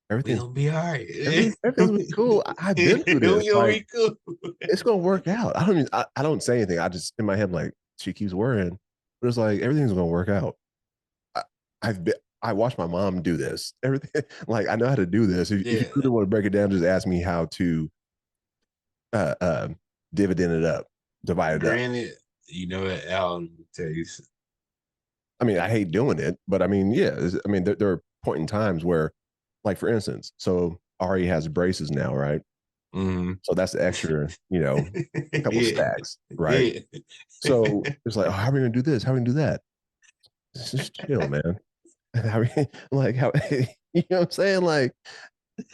we everything's gonna be all right. everything's gonna be cool. I've been through this. We gonna Like, be cool. it's gonna work out. I don't say anything. I just in my head, like, she keeps worrying, but it's like everything's gonna work out. I, I watched my mom do this. Everything, like, I know how to do this. If you Yeah, really want to break it down, just ask me how to uh, uh dividend it up, divide it up. granted, you know what, Alan, tell you. I mean, I hate doing it, but I mean, yeah, I mean, there are point in times where, like, for instance, so Ari has braces now, right? Mm. So that's the extra, couple Yeah, stacks, right? yeah. So it's like, oh, how are we gonna do this? How are we gonna do that? Just chill, man. I mean, like, how you know what I'm saying? Like,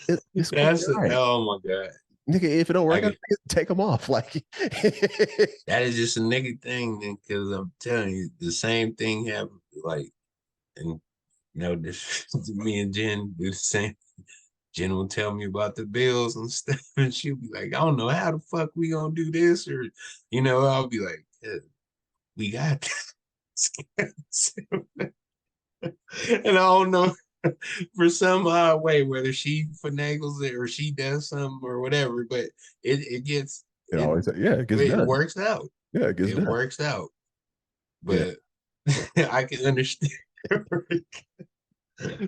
it's gonna be That's all right, oh my god. nigga. If it don't work out, Like take them off. Like, that is just a nigga thing, because I'm telling you, the same thing happened. Like, and you know, this me and Jen do the same. Jen will tell me about the bills and stuff, and she'll be like, "I don't know how the fuck we gonna do this," or you know, I'll be like, "We got this," and I don't know. For some odd way, whether she finagles it or she does something or whatever, but it gets it always, yeah, it gets it done. works out. Yeah, it gets It done. works out. Yeah, But I can understand.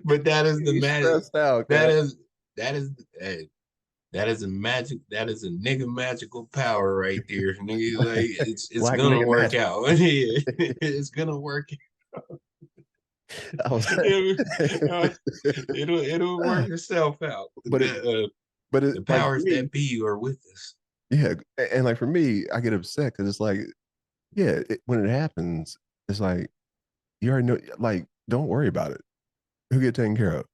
But that is the you magic. stressed out, That guys. is that is hey, that is a magic. That is a nigga magical power right there, nigga. Like it's Black gonna nigga work magic. out. Yeah, it's gonna work. I was, Uh, it'll work itself out. but it, but it, The like for powers me, that be are with us. yeah, and like for me, I get upset because it's like, yeah, when it happens, it's like you already know. Like, don't worry about it. Who get taken care of?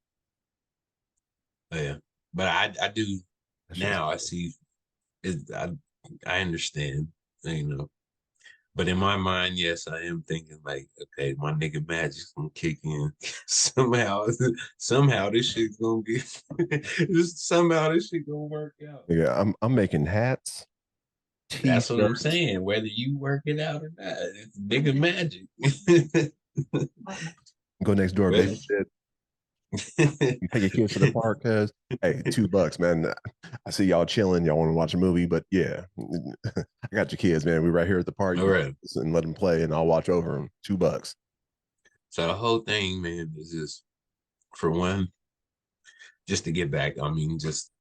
Yeah, but I do That shit's now. I see it. I understand. You know. But in my mind, yes, I am thinking like, okay, my nigga magic's gonna kick in somehow. Somehow this shit's gonna get. Somehow this shit gonna work out. yeah. I'm making hats, That's what I'm t-shirts. saying. Whether you work it out or not, it's nigga magic. Go next door, But babysit. You take your kids to the park, cuz hey, $2, man. I see y'all chilling. Y'all want to watch a movie, but yeah, I got your kids, man. We right here at the park. all You right. can and let them play, and I'll watch over them. $2. So the whole thing, man, is just for one, just to get back. I mean, just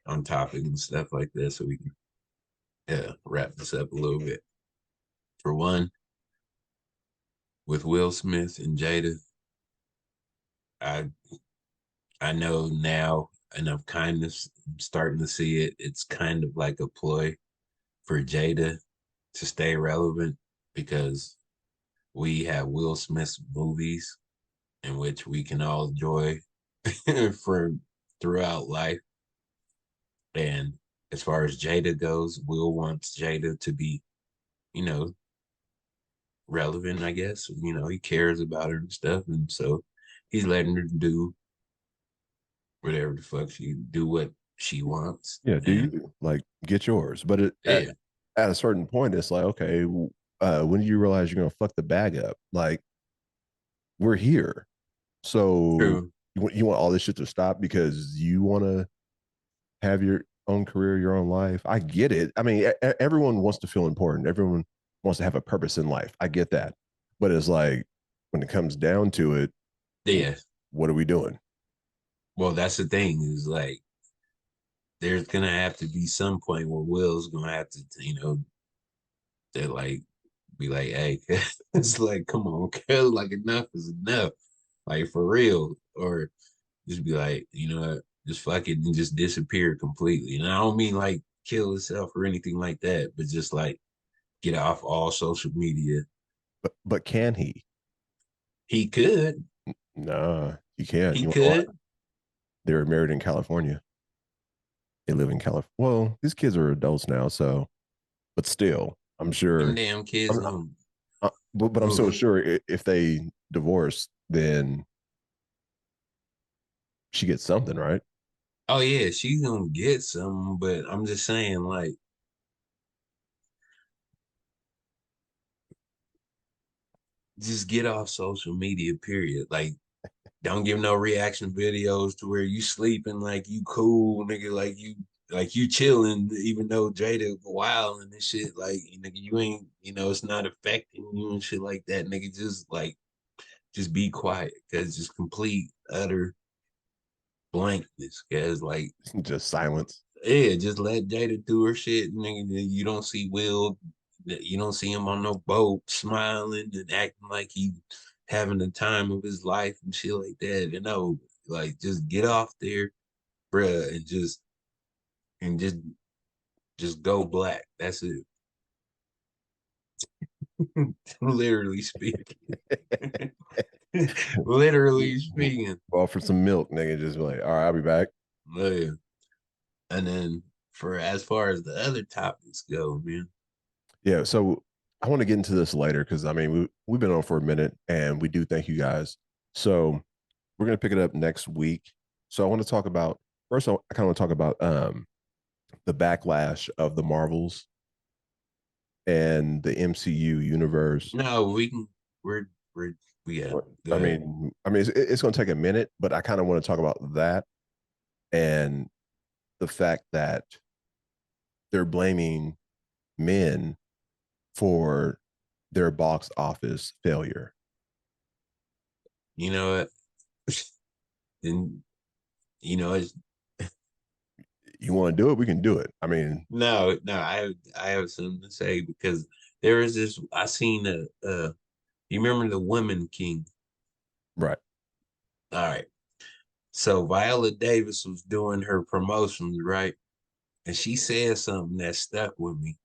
on topic and stuff like that, so we can wrap this up a little bit. For one, with Will Smith and Jada, I I know now and I'm kind of starting to see it. It's kind of like a ploy for Jada to stay relevant because we have Will Smith's movies in which we can all enjoy for throughout life. And as far as Jada goes, Will wants Jada to be, you know, relevant, I guess. You know, he cares about her and stuff. And so he's letting her do whatever the fuck she do what she wants. Yeah, do And you like get yours? But yeah, at a certain point, it's like, okay, when do you realize you're gonna fuck the bag up? Like, we're here, so true. you want all this shit to stop because you want to have your own career, your own life. I get it. I mean, everyone wants to feel important. Everyone wants to have a purpose in life. I get that, but it's like when it comes down to it, Yeah. what are we doing? Well, that's the thing is like there's gonna have to be some point where Will's gonna have to, to like be like, hey, it's like, come on, cuz like enough is enough. Like for real. Or just be like, you know what, just fuck it and just disappear completely. And I don't mean like kill himself or anything like that, but just like get off all social media. But can he? He could. Nah, he can't. He You know why? could. They were married in California. They live in California. Well, these kids are adults now, so but still, I'm Them sure. damn kids I'm, don't. but I'm so sure if they divorce, then she gets something, right? Oh yeah, she's gonna get some, but I'm just saying, like, just get off social media, period. Like, don't give no reaction videos to where you sleeping like you cool, nigga, like you chilling, even though Jada wild and this shit, like nigga, you ain't, it's not affecting you and shit like that, nigga. Just be quiet, cause just complete utter blankness, cause like Just silence. yeah, just let Jada do her shit, nigga. You don't see Will, you don't see him on no boat smiling and acting like he having the time of his life and shit like that. Like just get off there, bruh, and just go black. That's it. Literally speaking. Literally speaking. Offer some milk, nigga. Just be like, all right, I'll be back. Yeah. And then for as far as the other topics go, man. Yeah. So I want to get into this later because I mean we've been on for a minute and we do thank you guys. So we're gonna pick it up next week. So I want to talk about first. I kind of want to talk about the backlash of the Marvels and the MCU universe. No, we can we're yeah, go I ahead. mean, it's going to take a minute, but I kind of want to talk about that and the fact that they're blaming men for their box office failure. You know what? And it's You want to do it? We can do it. I mean, no, I have something to say because there is this I seen you remember the Woman King? right. All right. So Viola Davis was doing her promotions, right? And she said something that stuck with me.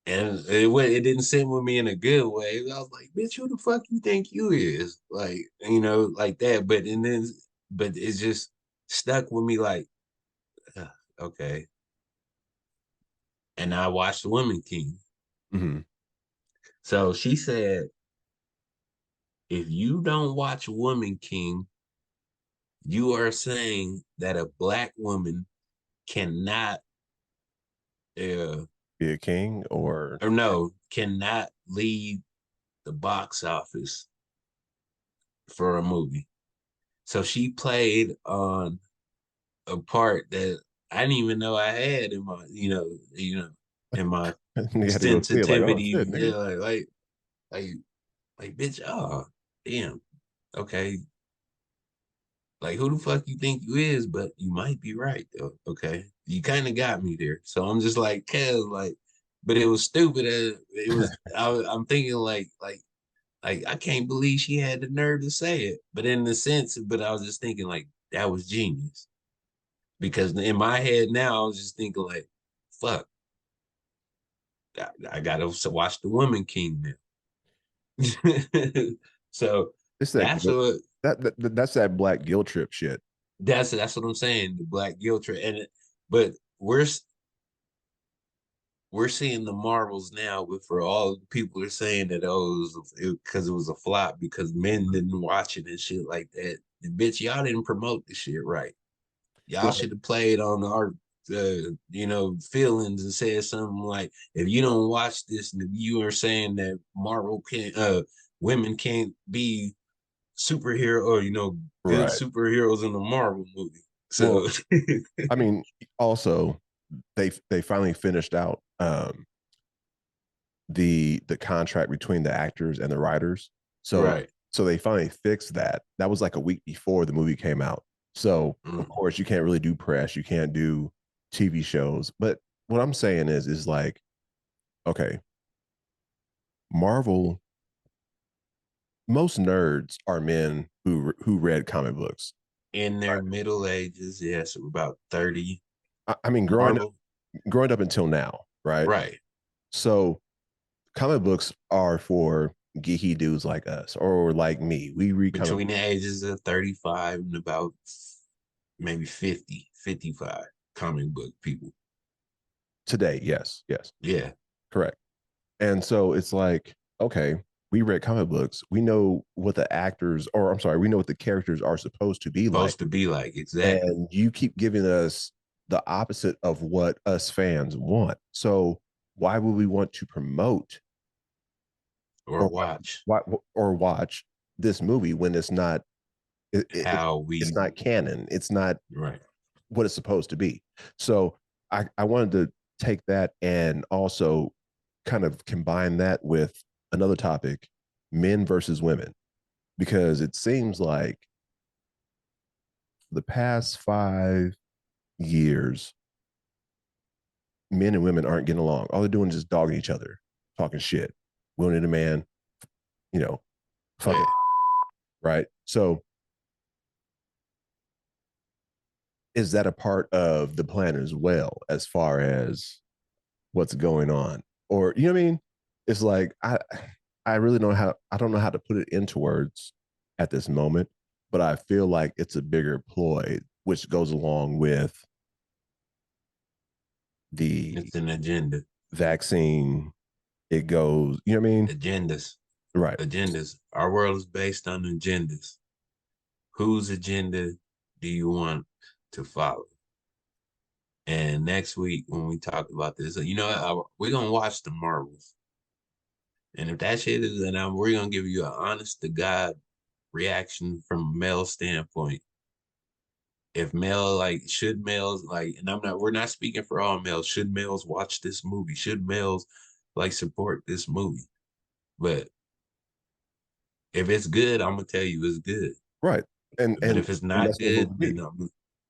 And it didn't sit with me in a good way. I was like, bitch, who the fuck you think you is? Like, like that. But it just stuck with me like, uh, okay. And I watched Woman King. Mm-hmm. So she said, if you don't watch Woman King, you are saying that a black woman cannot Be a king or or no, cannot lead the box office for a movie. So she played on a part that I didn't even know I had in my, in my you had to go see it like, oh sensitivity. shit, Yeah, nigga. like, bitch, oh, damn. Okay. Like, who the fuck you think you is? But you might be right, though. Okay. You kind of got me there. So I'm just like, cuz, like, but it was stupid. I'm thinking, like, I can't believe she had the nerve to say it. But in the sense, but I was just thinking, like, that was genius. Because in my head now, I was just thinking like, fuck, I gotta watch the Woman King now. So It's that's that what that's that black guilt trip shit. that's what I'm saying. The black guilt trip, but we're seeing the Marvels now, but for all the people are saying that because it was a flop because men didn't watch it and shit like that. Bitch, y'all didn't promote the shit right. Y'all Well, should have played on our feelings and said something like, if you don't watch this, you are saying that Marvel can't women can't be superhero or good right. superheroes in the Marvel movie. Well, So I mean, also they finally finished out the contract between the actors and the writers. So right. so they finally fixed that. That was like a week before the movie came out. So of Mm. course you can't really do press, you can't do TV shows. But what I'm saying is like, okay, Marvel, most nerds are men who read comic books. In their middle ages, yes, about 30. I mean, Marvel, growing up until now, right? right. So comic books are for geeky dudes like us or like me. We read comic Between the ages of 35 and about maybe 50, 55 comic book people. today. Yes, yes, Yeah. correct. And so it's like, okay, we read comic books. We know what the actors, or I'm sorry, we know what the characters are supposed to be like. Supposed to be like, exactly. And you keep giving us the opposite of what us fans want. So why would we want to promote Or or watch or watch this movie when it's not how it's we, not canon. It's not right. what it's supposed to be. So I wanted to take that and also kind of combine that with another topic, men versus women, because it seems like the past 5 years, men and women aren't getting along. All they're doing is just dogging each other, talking shit. Women and a man, you know, fucking, Yeah. right? So is that a part of the plan as well, as far as what's going on? Or you know what I mean? It's like I really I don't know how to put it into words at this moment, but I feel like it's a bigger ploy which goes along with the It's an agenda. vaccine. It goes, you know what I mean? Agendas. Right. Agendas. Our world is based on agendas. Whose agenda do you want to follow? And next week when we talk about this, we're gonna watch the Marvels. And if that shit is, then we're gonna give you an honest to God reaction from a male standpoint. If male, like, should males, like, and we're not speaking for all males, should males watch this movie? Should males like support this movie? But if it's good, I'm gonna tell you it's good. Right. But if it's And not that's what good, it'll be. then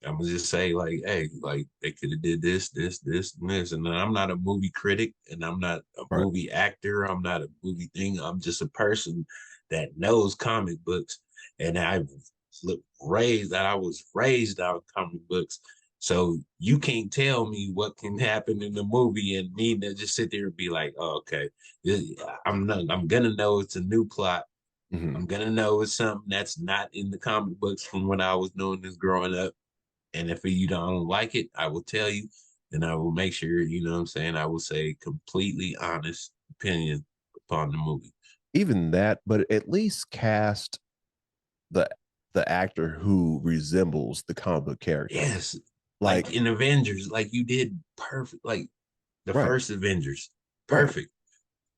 I'm gonna just say like, hey, like they could have did this, this, this, and this. And I'm not a movie critic, and I'm not a Right. movie actor. I'm not a movie thing. I'm just a person that knows comic books, and I was raised out of comic books. So you can't tell me what can happen in the movie and me to just sit there and be like, oh, okay, I'm gonna know it's a new plot. Mhm. I'm gonna know it's something that's not in the comic books from when I was doing this growing up. And if you don't like it, I will tell you, and I will make sure, you know what I'm saying? I will say completely honest opinion upon the movie. Even that, but at least cast the the actor who resembles the comic book character. Yes, Like, like in Avengers, like you did perfect, like the right, first Avengers, right, perfect.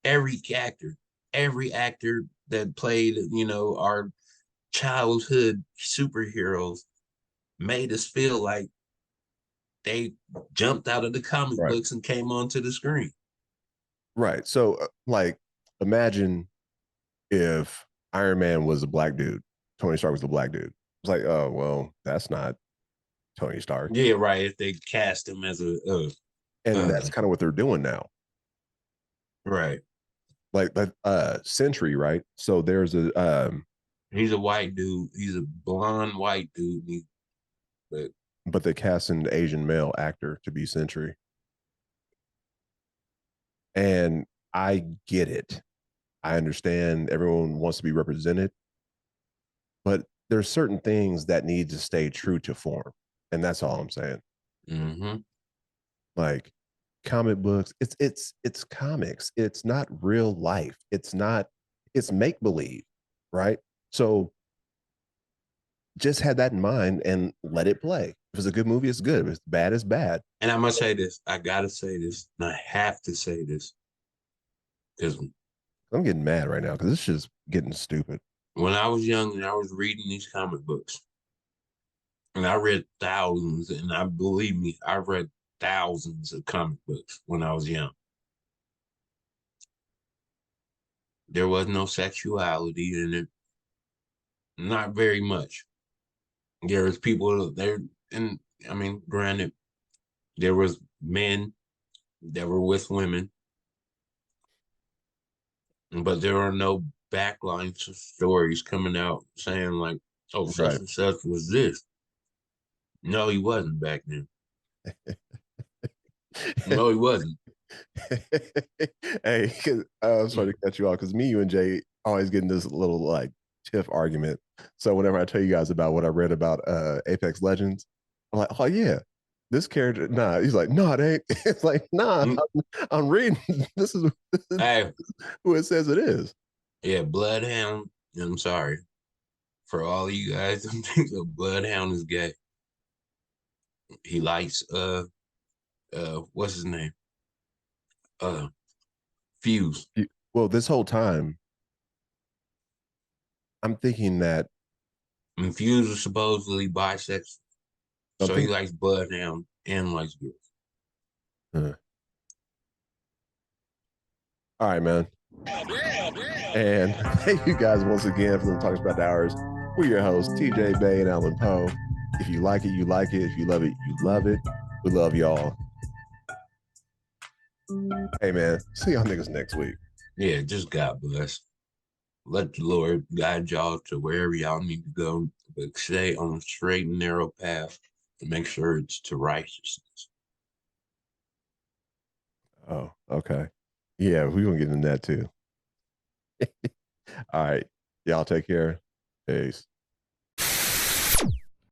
Every actor, every actor that played, our childhood superheroes made us feel like they jumped out of the comic right, books and came onto the screen. right. So, like, imagine if Iron Man was a black dude, Tony Stark was the black dude. It's like, oh well, that's not Tony Stark, Yeah, right. If they cast him as and uh that's kind of what they're doing now. right. Like that Sentry, right? So there's a He's a white dude. He's a blonde white dude. But they cast an Asian male actor to be Sentry. And I get it. I understand everyone wants to be represented, but there's certain things that need to stay true to form. And that's all I'm saying. Mm-hmm. Like comic books, it's comics. It's not real life. It's make believe, right? So just have that in mind and let it play. If it's a good movie, it's good. If it's bad, it's bad. And I must say this. I gotta say this. And I have to say this because I'm getting mad right now because this is getting stupid. when I was young and I was reading these comic books, and I read thousands, and I believe me, I read thousands of comic books when I was young. There was no sexuality in it, not very much. There was people there, and I mean, granted, there was men that were with women, but there are no backlines of stories coming out saying like, "Oh, such and such was this." No, he wasn't back then. No, he wasn't. Hey, I'm sorry to cut you off because me, you, and Jay always getting this little like tiff argument. So whenever I tell you guys about what I read about Apex Legends, I'm like, oh yeah, this character. Nah, he's like, no, it ain't. It's like, nah, I'm reading. This is Hey, who it says it is. yeah, Bloodhound. I'm sorry for all of you guys who think a Bloodhound is gay. He likes what's his name? Fuse. Well, this whole time, I'm thinking that And Fuse is supposedly bisexual. So he likes Bloodhound and likes girls. All right, man. And thank you guys once again for the Talking About the Hours. We're your hosts, TJ Bay and Alan Poe. If you like it, you like it. If you love it, you love it. We love y'all. Hey, man. See y'all niggas next week. Yeah, just God bless. Let the Lord guide y'all to wherever y'all need to go, but stay on a straight and narrow path and make sure it's to righteousness. Oh, okay. Yeah, we're going to get into that too. All right. Y'all take care. Peace.